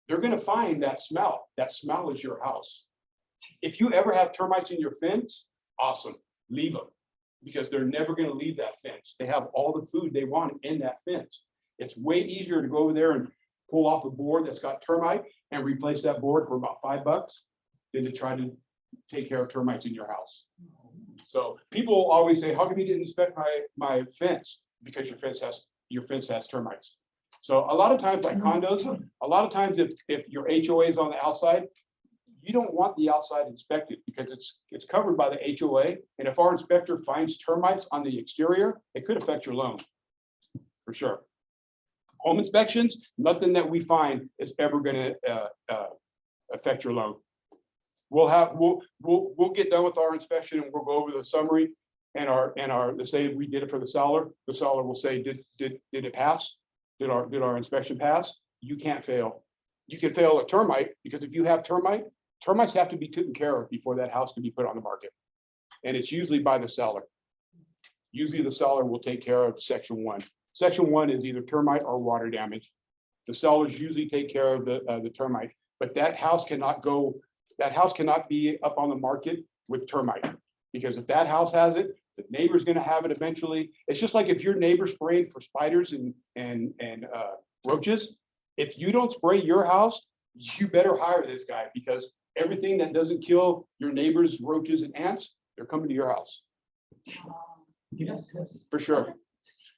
They're going to find that smell. That smell is your house. If you ever have termites in your fence, awesome, leave them because they're never going to leave that fence. They have all the food they want in that fence. It's way easier to go over there and pull off a board that's got termite and replace that board for about $5 than to try to take care of termites in your house. So people always say, how come you didn't inspect my fence? Because your fence has termites. So a lot of times, like condos, a lot of times if your HOA is on the outside, you don't want the outside inspected because it's covered by the HOA. And if our inspector finds termites on the exterior, it could affect your loan for sure. Home inspections, nothing that we find is ever going to affect your loan. We'll get done with our inspection and we'll go over the summary and let's say we did it for the seller will say, did it pass? Did our inspection pass? You can't fail. You can fail a termite because if you have termites have to be taken care of before that house can be put on the market. And it's usually by the seller. Usually the seller will take care of section 1. Section 1 is either termite or water damage. The sellers usually take care of the termite. But that house cannot be up on the market with termite. Because if that house has it, the neighbor's gonna have it eventually. It's just like if your neighbor sprayed for spiders and roaches. If you don't spray your house, you better hire this guy, because everything that doesn't kill your neighbor's roaches and ants, they're coming to your house. Yes, yes. For sure.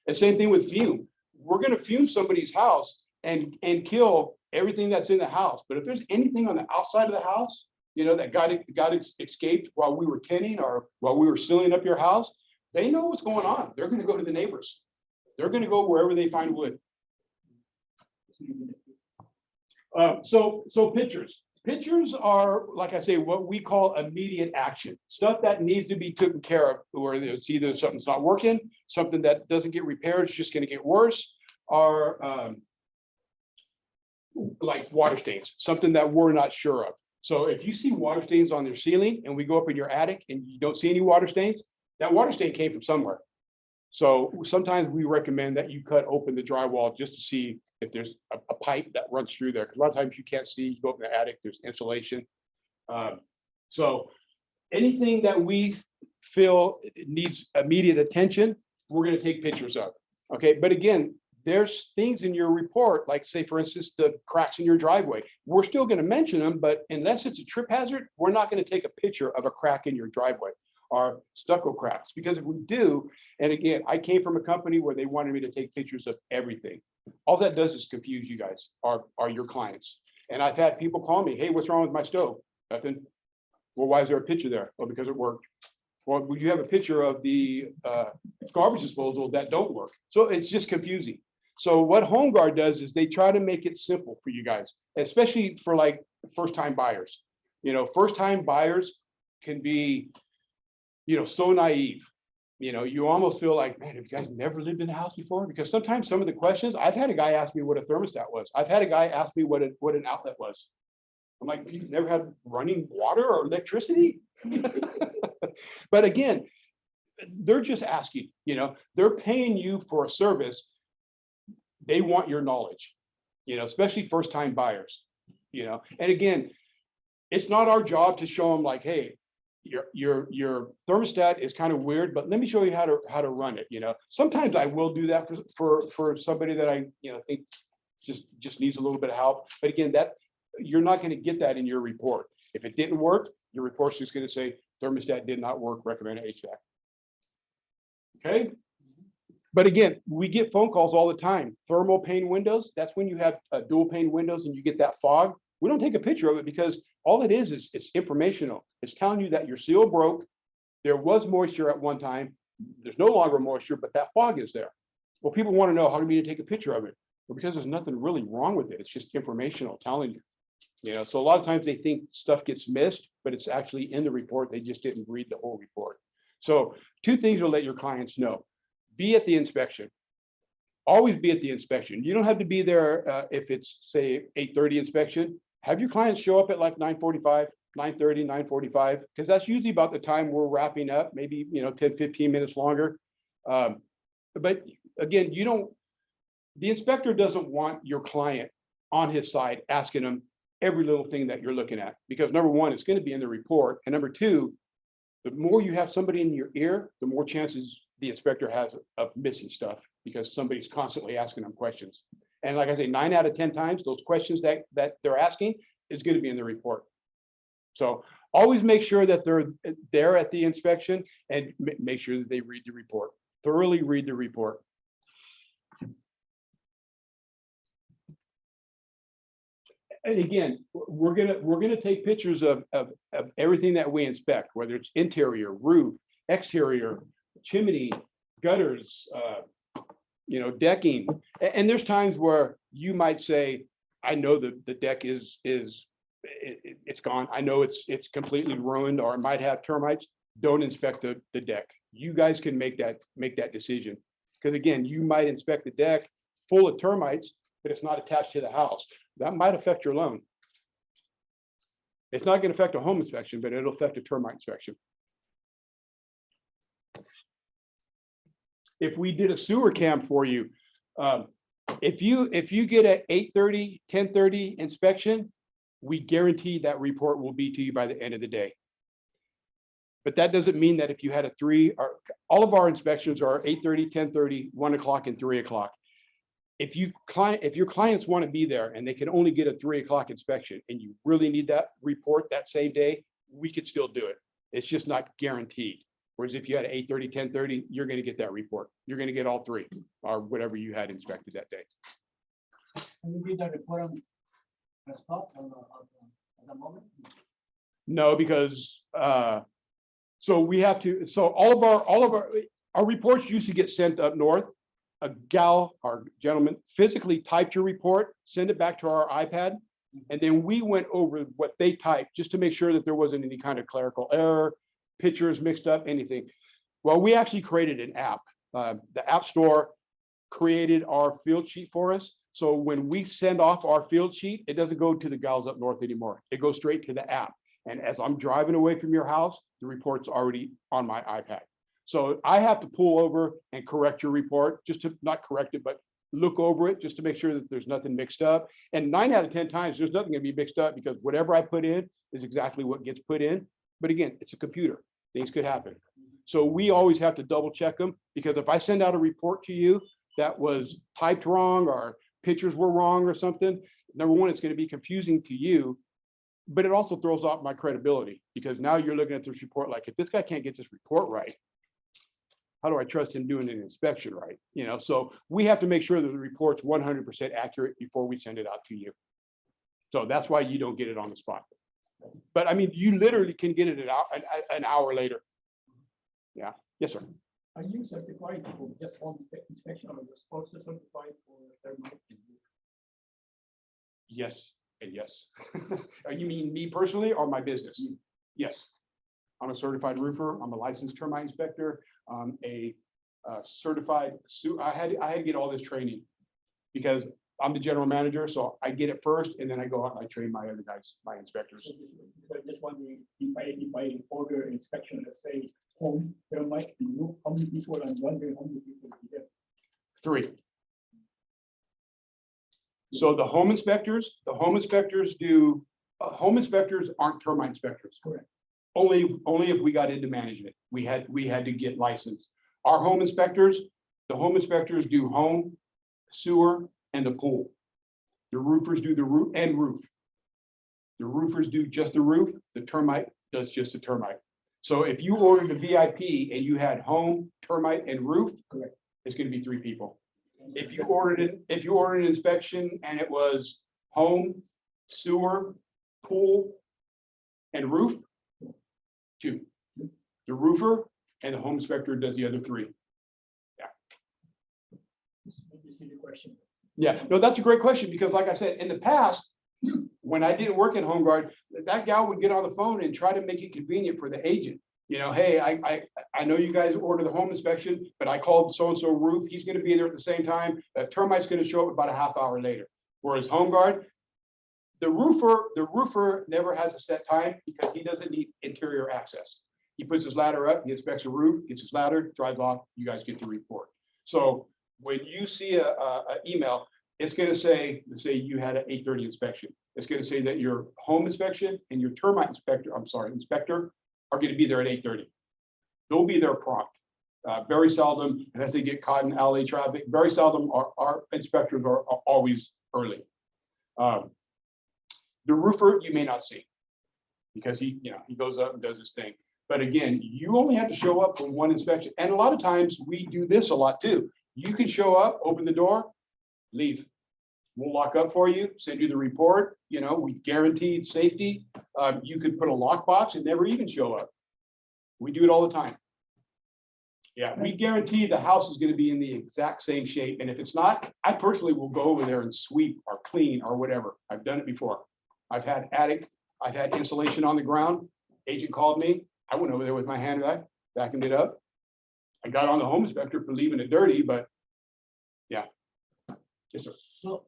And same thing with fume. We're gonna fume somebody's house and kill everything that's in the house. But if there's anything on the outside of the house, you know, that got escaped while we were tenting or while we were sealing up your house, they know what's going on. They're gonna go to the neighbors. They're gonna go wherever they find wood. So pictures. Pictures are, like I say, what we call immediate action, stuff that needs to be taken care of, where it's either something's not working, something that doesn't get repaired, it's just gonna get worse, or like water stains, something that we're not sure of. So if you see water stains on your ceiling and we go up in your attic and you don't see any water stains, that water stain came from somewhere. So sometimes we recommend that you cut open the drywall just to see if there's a pipe that runs through there. Because a lot of times you can't see, you go up in the attic, there's insulation. So anything that we feel needs immediate attention, we're going to take pictures of. Okay, but again, there's things in your report, like say, for instance, the cracks in your driveway. We're still going to mention them, but unless it's a trip hazard, we're not going to take a picture of a crack in your driveway or stucco cracks, because if we do, and again, I came from a company where they wanted me to take pictures of everything. All that does is confuse you guys, are your clients. And I've had people call me, hey, what's wrong with my stove? Nothing. Well, why is there a picture there? Well, because it worked. Well, would you have a picture of the garbage disposal that don't work? So it's just confusing. So what HomeGuard does is they try to make it simple for you guys, especially for like first-time buyers. You know, first-time buyers can be, you know, so naive. You know, you almost feel like, man, have you guys never lived in a house before? Because sometimes some of the questions, I've had a guy ask me what a thermostat was. I've had a guy ask me what an outlet was. I'm like, you've never had running water or electricity? But again, they're just asking, you know, they're paying you for a service. They want your knowledge, you know, especially first-time buyers, you know. And again, it's not our job to show them like, hey, your thermostat is kind of weird, but let me show you how to run it. You know, sometimes I will do that for somebody that I, you know, think just needs a little bit of help. But again, that you're not going to get that in your report. If it didn't work, your report's just going to say thermostat did not work, recommended HVAC. Okay. But again, we get phone calls all the time. Thermal pane windows, that's when you have dual pane windows and you get that fog. We don't take a picture of it because all it is it's informational. It's telling you that your seal broke. There was moisture at one time. There's no longer moisture, but that fog is there. Well, people want to know, how do we take a picture of it? Well, because there's nothing really wrong with it. It's just informational telling you. You know, so a lot of times they think stuff gets missed, but it's actually in the report. They just didn't read the whole report. So 2 things will let your clients know. Be at the inspection. Always be at the inspection. You don't have to be there if it's, say, 8:30 inspection. Have your clients show up at like 9:45, 9:30, 9:45, because that's usually about the time we're wrapping up, maybe, you know, 10, 15 minutes longer. But again, the inspector doesn't want your client on his side asking him every little thing that you're looking at, because number one, it's going to be in the report. And number two, the more you have somebody in your ear, the more chances the inspector has of missing stuff, because somebody's constantly asking them questions. And like I say, 9 out of 10 times, those questions that they're asking is going to be in the report. So always make sure that they're there at the inspection and make sure that they read the report. Thoroughly read the report. And again, we're gonna take pictures of everything that we inspect, whether it's interior, roof, exterior, chimney, gutters, you know, decking. And there's times where you might say, I know the deck is it's gone. I know it's completely ruined, or it might have termites. Don't inspect the deck. You guys can make that decision. Because again, you might inspect the deck full of termites, but it's not attached to the house. That might affect your loan. It's not going to affect a home inspection, but it'll affect a termite inspection. If we did a sewer cam for you, if you get an 8:30, 10:30 inspection, we guarantee that report will be to you by the end of the day. But that doesn't mean that if you had a 3, or all of our inspections are 8:30, 10:30, 1 o'clock, and 3 o'clock. If your clients want to be there and they can only get a 3 o'clock inspection and you really need that report that same day, we could still do it. It's just not guaranteed. Whereas if you had 8:30, 10:30, you're going to get that report. You're going to get all 3 or whatever you had inspected that day. Can you read that report on the spot at the moment? No, because so we have to, so all of our reports used to get sent up north. A gal or gentleman physically typed your report, send it back to our iPad, and then we went over what they typed just to make sure that there wasn't any kind of clerical error, pictures mixed up, anything. Well, we actually created an app. The App Store created our field sheet for us. So when we send off our field sheet, it doesn't go to the gals up north anymore. It goes straight to the app. And as I'm driving away from your house, the report's already on my iPad. So I have to pull over and correct your report, just to not correct it, but look over it just to make sure that there's nothing mixed up. And 9 out of 10 times, there's nothing gonna be mixed up because whatever I put in is exactly what gets put in. But again, it's a computer. Things could happen. So we always have to double check them, because if I send out a report to you that was typed wrong or pictures were wrong or something, number one, it's going to be confusing to you, but it also throws off my credibility, because now you're looking at this report like, if this guy can't get this report right, how do I trust him doing an inspection right? You know, so we have to make sure that the report's 100% accurate before we send it out to you. So that's why you don't get it on the spot. But I mean, you literally can get it an hour later. Yeah. Yes, sir. Are you certified for just home inspection, or you're also certified for termite? Yes, and yes. You mean me personally or my business? Yes. I'm a certified roofer. I'm a licensed termite inspector. A certified I had to get all this training because I'm the general manager. So I get it first, and then I go out and I train my other guys, my inspectors. So just wondering, if I order inspection, let's say home termite, how many people? I'm wondering how many people you get. 3. So the home inspectors do, home inspectors aren't termite inspectors. Correct. Only if we got into management, we had to get licensed. Our home inspectors, the home inspectors do home, sewer, and the pool. The roofers do the roof and roof. The roofers do just the roof. The termite does just the termite. So if you ordered a VIP and you had home, termite, and roof, correct, it's going to be 3 people. If you ordered an inspection and it was home, sewer, pool, and roof, 2. The roofer and the home inspector does the other 3. you see the question. Yeah, no, that's a great question, because like I said, in the past, when I didn't work at HomeGuard, that gal would get on the phone and try to make it convenient for the agent. You know, hey, I know you guys order the home inspection, but I called so-and-so roof. He's going to be there at the same time. Termite's going to show up about a half hour later. Whereas HomeGuard, the roofer never has a set time because he doesn't need interior access. He puts his ladder up, he inspects the roof, gets his ladder, drives off, you guys get the report. So when you see a email, it's going to say you had an 8:30 inspection. It's going to say that your home inspection and your termite inspector are going to be there at 8:30. They'll be there prompt. Very seldom, unless they get caught in alley traffic, very seldom our inspectors are always early. The roofer you may not see because he goes up and does his thing. But again, you only have to show up for 1 inspection. And a lot of times we do this a lot too. You can show up, open the door, leave. We'll lock up for you, send you the report. We guaranteed safety. You could put a lockbox and never even show up. We do it all the time. Yeah, we guarantee the house is going to be in the exact same shape. And if it's not, I personally will go over there and sweep or clean or whatever. I've done it before. I've had insulation on the ground. Agent called me. I went over there with my hand vacuumed it up. I got on the home inspector for leaving it dirty, but yeah. Yes, sir. So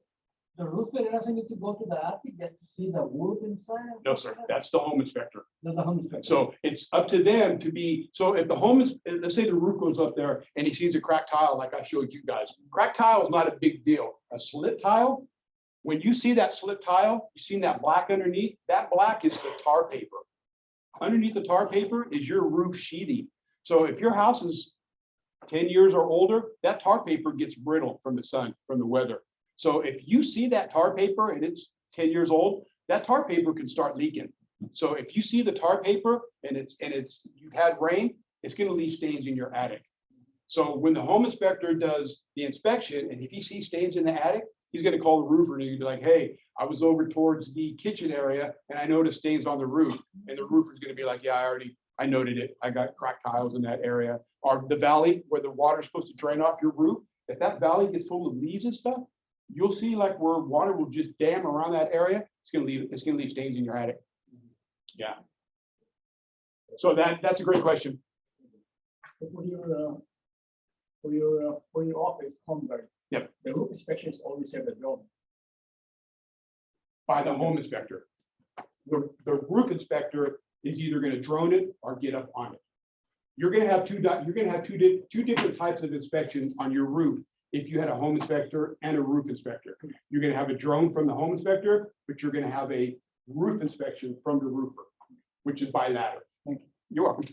the roofer doesn't need to go to the attic just to see the wood inside? No, sir. That's the home inspector. Not the home inspector. So it's up to them to be, so if the home is, let's say the roof goes up there and he sees a cracked tile like I showed you guys. Cracked tile is not a big deal. A slip tile, When you see that slip tile, you seen that black underneath, that black is the tar paper. Underneath the tar paper is your roof sheathing. So if your house is 10 years or older, that tar paper gets brittle from the sun, from the weather. So if you see that tar paper and it's 10 years old, that tar paper can start leaking. So if you see the tar paper and you've had rain, it's going to leave stains in your attic. So when the home inspector does the inspection, and if he sees stains in the attic, he's going to call the roofer and he'll be like, hey, I was over towards the kitchen area and I noticed stains on the roof. And the roofer's going to be like, yeah, I noted it. I got cracked tiles in that area. Or the valley where the water's supposed to drain off your roof. If that valley gets full of leaves and stuff, you'll see like where water will just dam around that area. It's going to leave stains in your attic. Yeah. So that's a great question. For your office, HomeGuard. Yep. The roof inspections always have a drone. By the home inspector. The roof inspector is either going to drone it or get up on it. You're going to have two different types of inspections on your roof if you had a home inspector and a roof inspector. You're going to have a drone from the home inspector, but you're going to have a roof inspection from the roofer, which is bilateral. Thank you. You're welcome.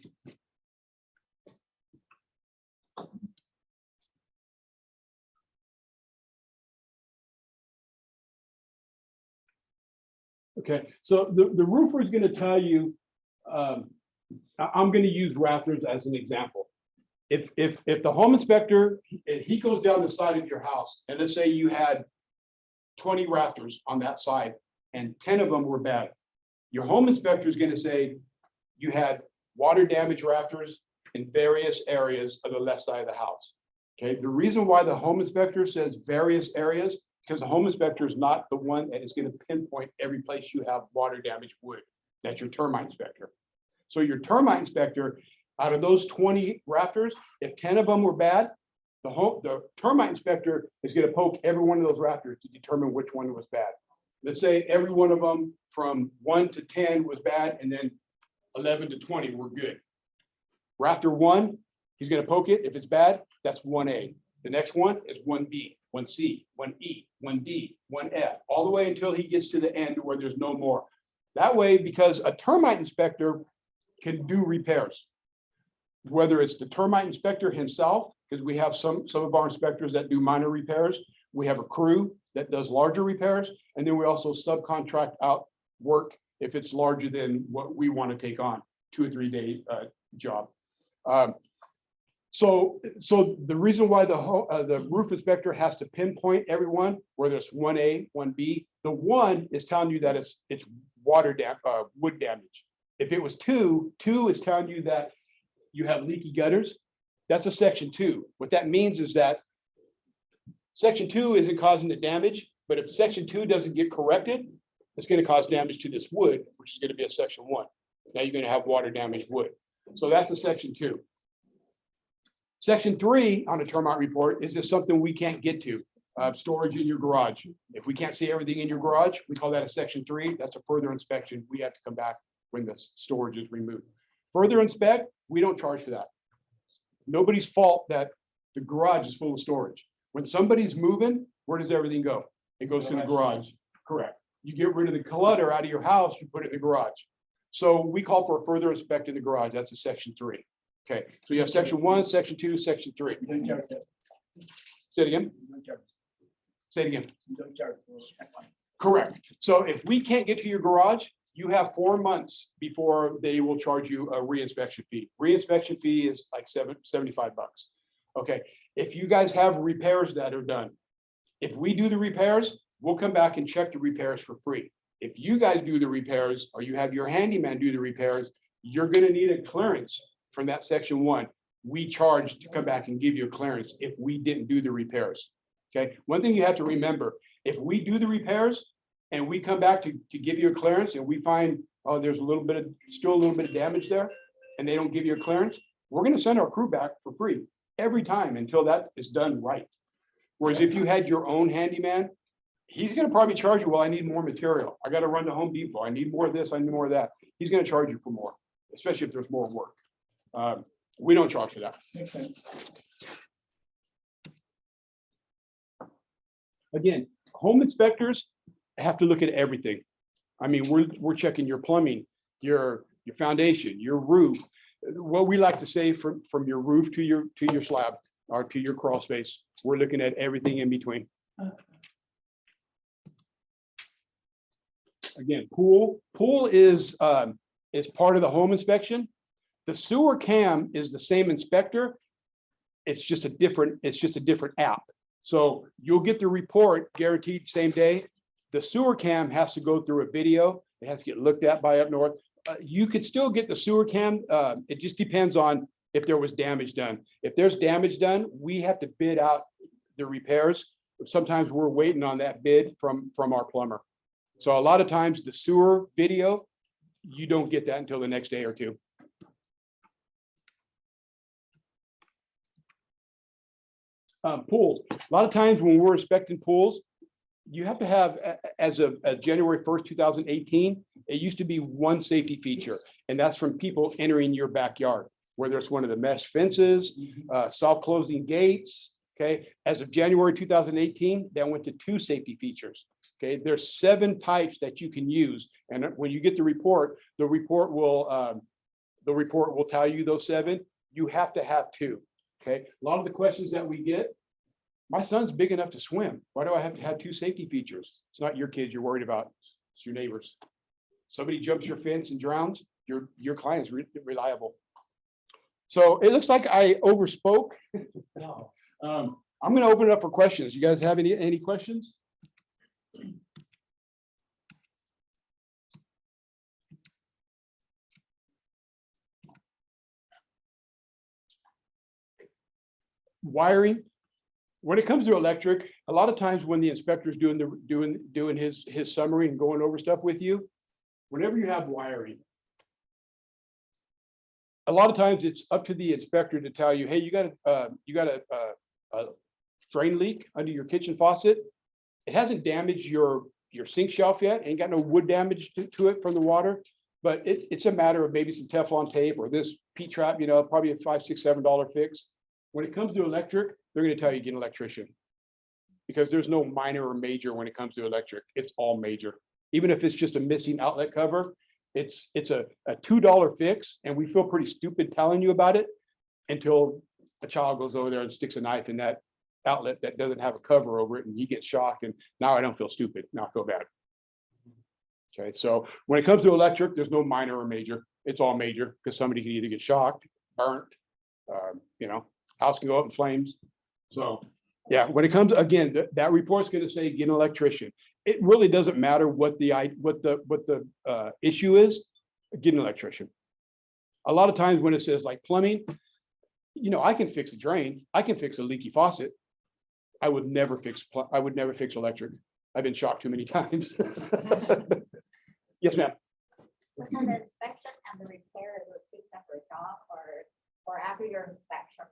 Okay, so the roofer is going to tell you, I'm going to use rafters as an example. If the home inspector, if he goes down the side of your house, and let's say you had 20 rafters on that side and 10 of them were bad, your home inspector is going to say you had water damage rafters in various areas of the left side of the house. Okay, the reason why the home inspector says various areas, because the home inspector is not the one that is going to pinpoint every place you have water damaged wood. That's your termite inspector. So your termite inspector, out of those 20 rafters, if 10 of them were bad, the termite inspector is going to poke every one of those rafters to determine which one was bad. Let's say every one of them from 1 to 10 was bad, and then 11 to 20 were good. Rafter 1, he's going to poke it. If it's bad, that's 1A. The next one is 1B, 1C, 1E, 1D, 1F, all the way until he gets to the end where there's no more. That way, because a termite inspector can do repairs, whether it's the termite inspector himself, because we have some of our inspectors that do minor repairs. We have a crew that does larger repairs, and then we also subcontract out work if it's larger than what we want to take on, 2 or 3 day job. So the reason why the roof inspector has to pinpoint everyone, whether it's 1A, 1B, the 1 is telling you that it's wood damage. If it was 2 is telling you that you have leaky gutters. That's a section 2. What that means is that section 2 isn't causing the damage, but if section 2 doesn't get corrected, it's going to cause damage to this wood, which is going to be a section 1. Now you're going to have water damaged wood. So that's a section 2. Section 3 on a termite report is just something we can't get to. Storage in your garage. If we can't see everything in your garage, we call that a section 3. That's a further inspection. We have to come back when the storage is removed. Further inspect, we don't charge for that. It's nobody's fault that the garage is full of storage. When somebody's moving, where does everything go? It goes to the garage. Correct. You get rid of the clutter out of your house, you put it in the garage. So we call for a further inspect in the garage. That's a section 3. Okay, so you have section 1, section 2, section 3. You don't charge that. Say it again. You don't charge. Say it again. You don't charge for that one. Correct. So if we can't get to your garage, you have 4 months before they will charge you a reinspection fee. Reinspection fee is like $75. Okay, if you guys have repairs that are done, if we do the repairs, we'll come back and check the repairs for free. If you guys do the repairs or you have your handyman do the repairs, you're going to need a clearance from that section 1. We charge to come back and give you a clearance if we didn't do the repairs. Okay, one thing you have to remember, if we do the repairs and we come back to give you a clearance and we find, oh, there's still a little bit of damage there, and they don't give you a clearance, we're going to send our crew back for free every time until that is done right. Whereas if you had your own handyman, he's going to probably charge you, well, I need more material. I got to run to Home Depot. I need more of this. I need more of that. He's going to charge you for more, especially if there's more work. We don't charge for that. Makes sense. Again, home inspectors, have to look at everything. I mean, we're checking your plumbing, your foundation, your roof. What we like to say from your roof to your slab or to your crawl space. We're looking at everything in between. Again, pool is part of the home inspection. The sewer cam is the same inspector. It's just a different app. So you'll get the report guaranteed same day. The sewer cam has to go through a video. It has to get looked at by up north. You could still get the sewer cam. It just depends on if there was damage done. If there's damage done, we have to bid out the repairs. Sometimes we're waiting on that bid from our plumber. So a lot of times the sewer video, you don't get that until the next day or two. Pools. A lot of times when we're inspecting pools, you have to have, as of January 1st, 2018, it used to be one safety feature, and that's from people entering your backyard, whether it's one of the mesh fences, self-closing gates. Okay, as of January 2018, that went to 2 safety features. Okay, there's 7 types that you can use, and when you get the report will tell you those 7. You have to have 2. Okay, a lot of the questions that we get, my son's big enough to swim. Why do I have to have 2 safety features? It's not your kids you're worried about. It's your neighbors. Somebody jumps your fence and drowns, your client's reliable. So it looks like I overspoke. No. I'm going to open it up for questions. You guys have any questions? Wiring. When it comes to electric, a lot of times when the inspector's doing his summary and going over stuff with you, whenever you have wiring, a lot of times it's up to the inspector to tell you, hey, you got a drain leak under your kitchen faucet. It hasn't damaged your sink shelf yet. Ain't got no wood damage to it from the water, but it's a matter of maybe some Teflon tape or this P-trap, probably a $5, $6, $7 fix. When it comes to electric, they're going to tell you get an electrician, because there's no minor or major when it comes to electric. It's all major. Even if it's just a missing outlet cover, it's a $2 fix, and we feel pretty stupid telling you about it until a child goes over there and sticks a knife in that outlet that doesn't have a cover over it, and he gets shocked, and now I don't feel stupid. Now I feel bad. Okay, so when it comes to electric, there's no minor or major. It's all major, because somebody can either get shocked, burnt, house can go up in flames. So yeah, when it comes, again, that report's going to say get an electrician. It really doesn't matter what the issue is. Get an electrician. A lot of times when it says like plumbing, I can fix a drain, I can fix a leaky faucet. I would never fix electric. I've been shocked too many times. Yes, ma'am. So the inspection and the repair is a 2 separate job, or after your inspection,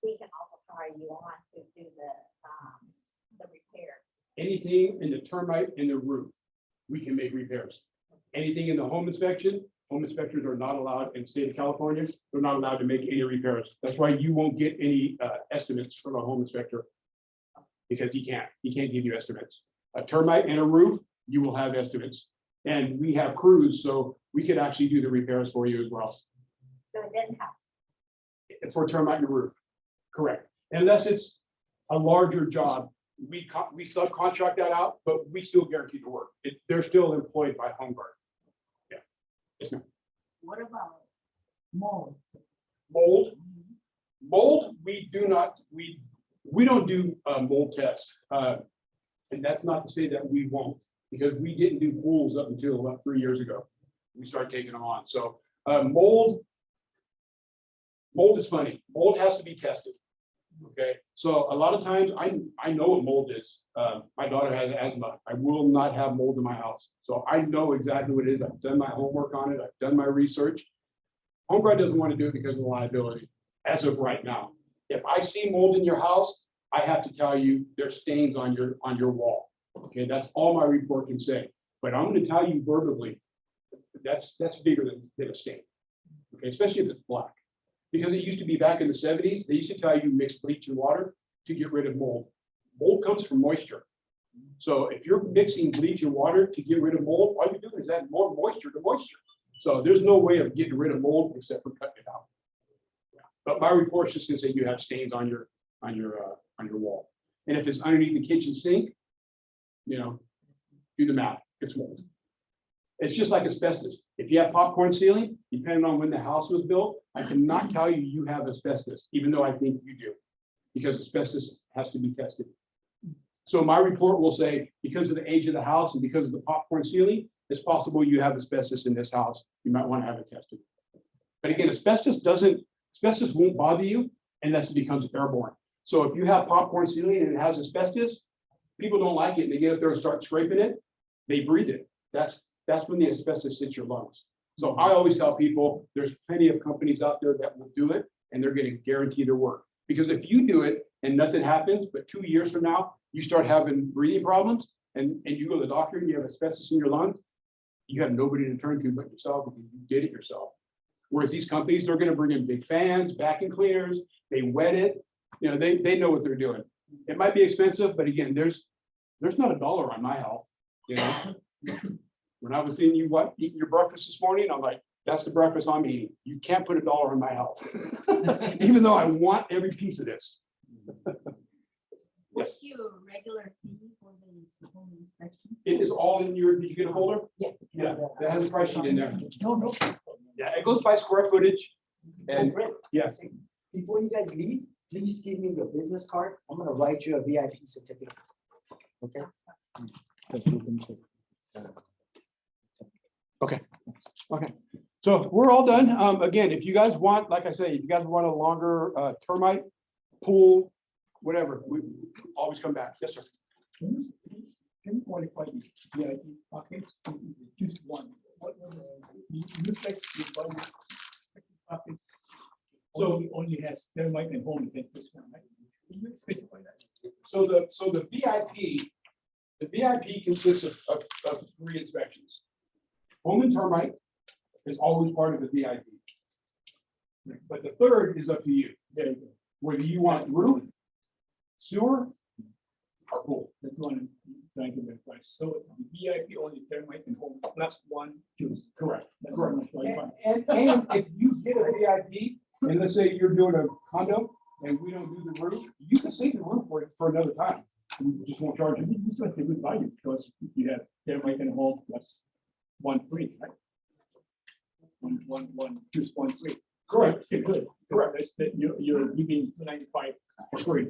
we can also hire you on to do the repair. Anything in the termite in the roof, we can make repairs. Anything in the home inspection, home inspectors are not allowed in the state of California. They're not allowed to make any repairs. That's why you won't get any estimates from a home inspector, because he can't give you estimates. A termite and a roof, you will have estimates, and we have crews, so we could actually do the repairs for you as well. So it's in-house. For termite and roof, correct. Unless it's a larger job, we subcontract that out, but we still guarantee the work. They're still employed by HomeGuard. Yeah. Yes, ma'am. What about mold? Mold, we don't do a mold test. And that's not to say that we won't, because we didn't do pools up until about 3 years ago. We started taking them on. So mold is funny. Mold has to be tested. Okay, so a lot of times I know what mold is. My daughter has asthma. I will not have mold in my house. So I know exactly what it is. I've done my homework on it. I've done my research. HomeGuard doesn't want to do it because of the liability as of right now. If I see mold in your house, I have to tell you there's stains on your wall. Okay, that's all my report can say. But I'm going to tell you verbally, that's bigger than a stain. Okay, especially if it's black. Because it used to be back in the 70s, they used to tell you mix bleach and water to get rid of mold. Mold comes from moisture. So if you're mixing bleach and water to get rid of mold, all you're doing is add more moisture to moisture. So there's no way of getting rid of mold except for cutting it out. Yeah. But my report's just gonna say you have stains on your wall. And if it's underneath the kitchen sink, you know, do the math, it's mold. It's just like asbestos. If you have popcorn ceiling, depending on when the house was built, I cannot tell you you have asbestos, even though I think you do, because asbestos has to be tested. So my report will say, because of the age of the house and because of the popcorn ceiling, it's possible you have asbestos in this house. You might want to have it tested. But again, asbestos won't bother you unless it becomes airborne. So if you have popcorn ceiling and it has asbestos, people don't like it and they get up there and start scraping it, they breathe it. That's when the asbestos hits your lungs. So I always tell people there's plenty of companies out there that will do it and they're going to guarantee their work. Because if you do it and nothing happens, but 2 years from now, you start having breathing problems and you go to the doctor and you have asbestos in your lungs, you have nobody to turn to but yourself because you did it yourself. Whereas these companies, they're going to bring in big fans, vacuum cleaners, they wet it. You know, they know what they're doing. It might be expensive, but again, there's not $1 on my health. You know, when I was seeing you eating your breakfast this morning, I'm like, that's the breakfast I'm eating. You can't put $1 on my health, even though I want every piece of this. What's your regular fee for the home inspection? It is all in your, did you get a folder? Yeah. Yeah, that has a price sheet in there. No. Yeah, it goes by square footage. And yes, Before you guys leave, please give me your business card. I'm gonna write you a VIP certificate. Okay? okay. So we're all done. Again, if you guys want, like I say, if you guys want a longer termite pool, whatever, we always come back. Yes, sir. Can you qualify the VIP package? Choose one. What was you like the budget package? So- Only has termite and home defense, right? Can you specify that? So the VIP consists of 3 inspections. Home and termite is always part of the VIP. But the third is up to you. There you go. Whether you want roof, sewer, or pool. That's one I'm trying to verify. So the VIP only termite and home plus one choose. Correct. That's Correct. how much qualified. And if you get a VIP, and let's say you're doing a condo and we don't do the roof, you can save the roof for another time. We just won't charge you. This one's a good value because you have termite and home plus one free, right? One, choose one free. Correct. Still good. Correct. That's, you're giving 295 for free.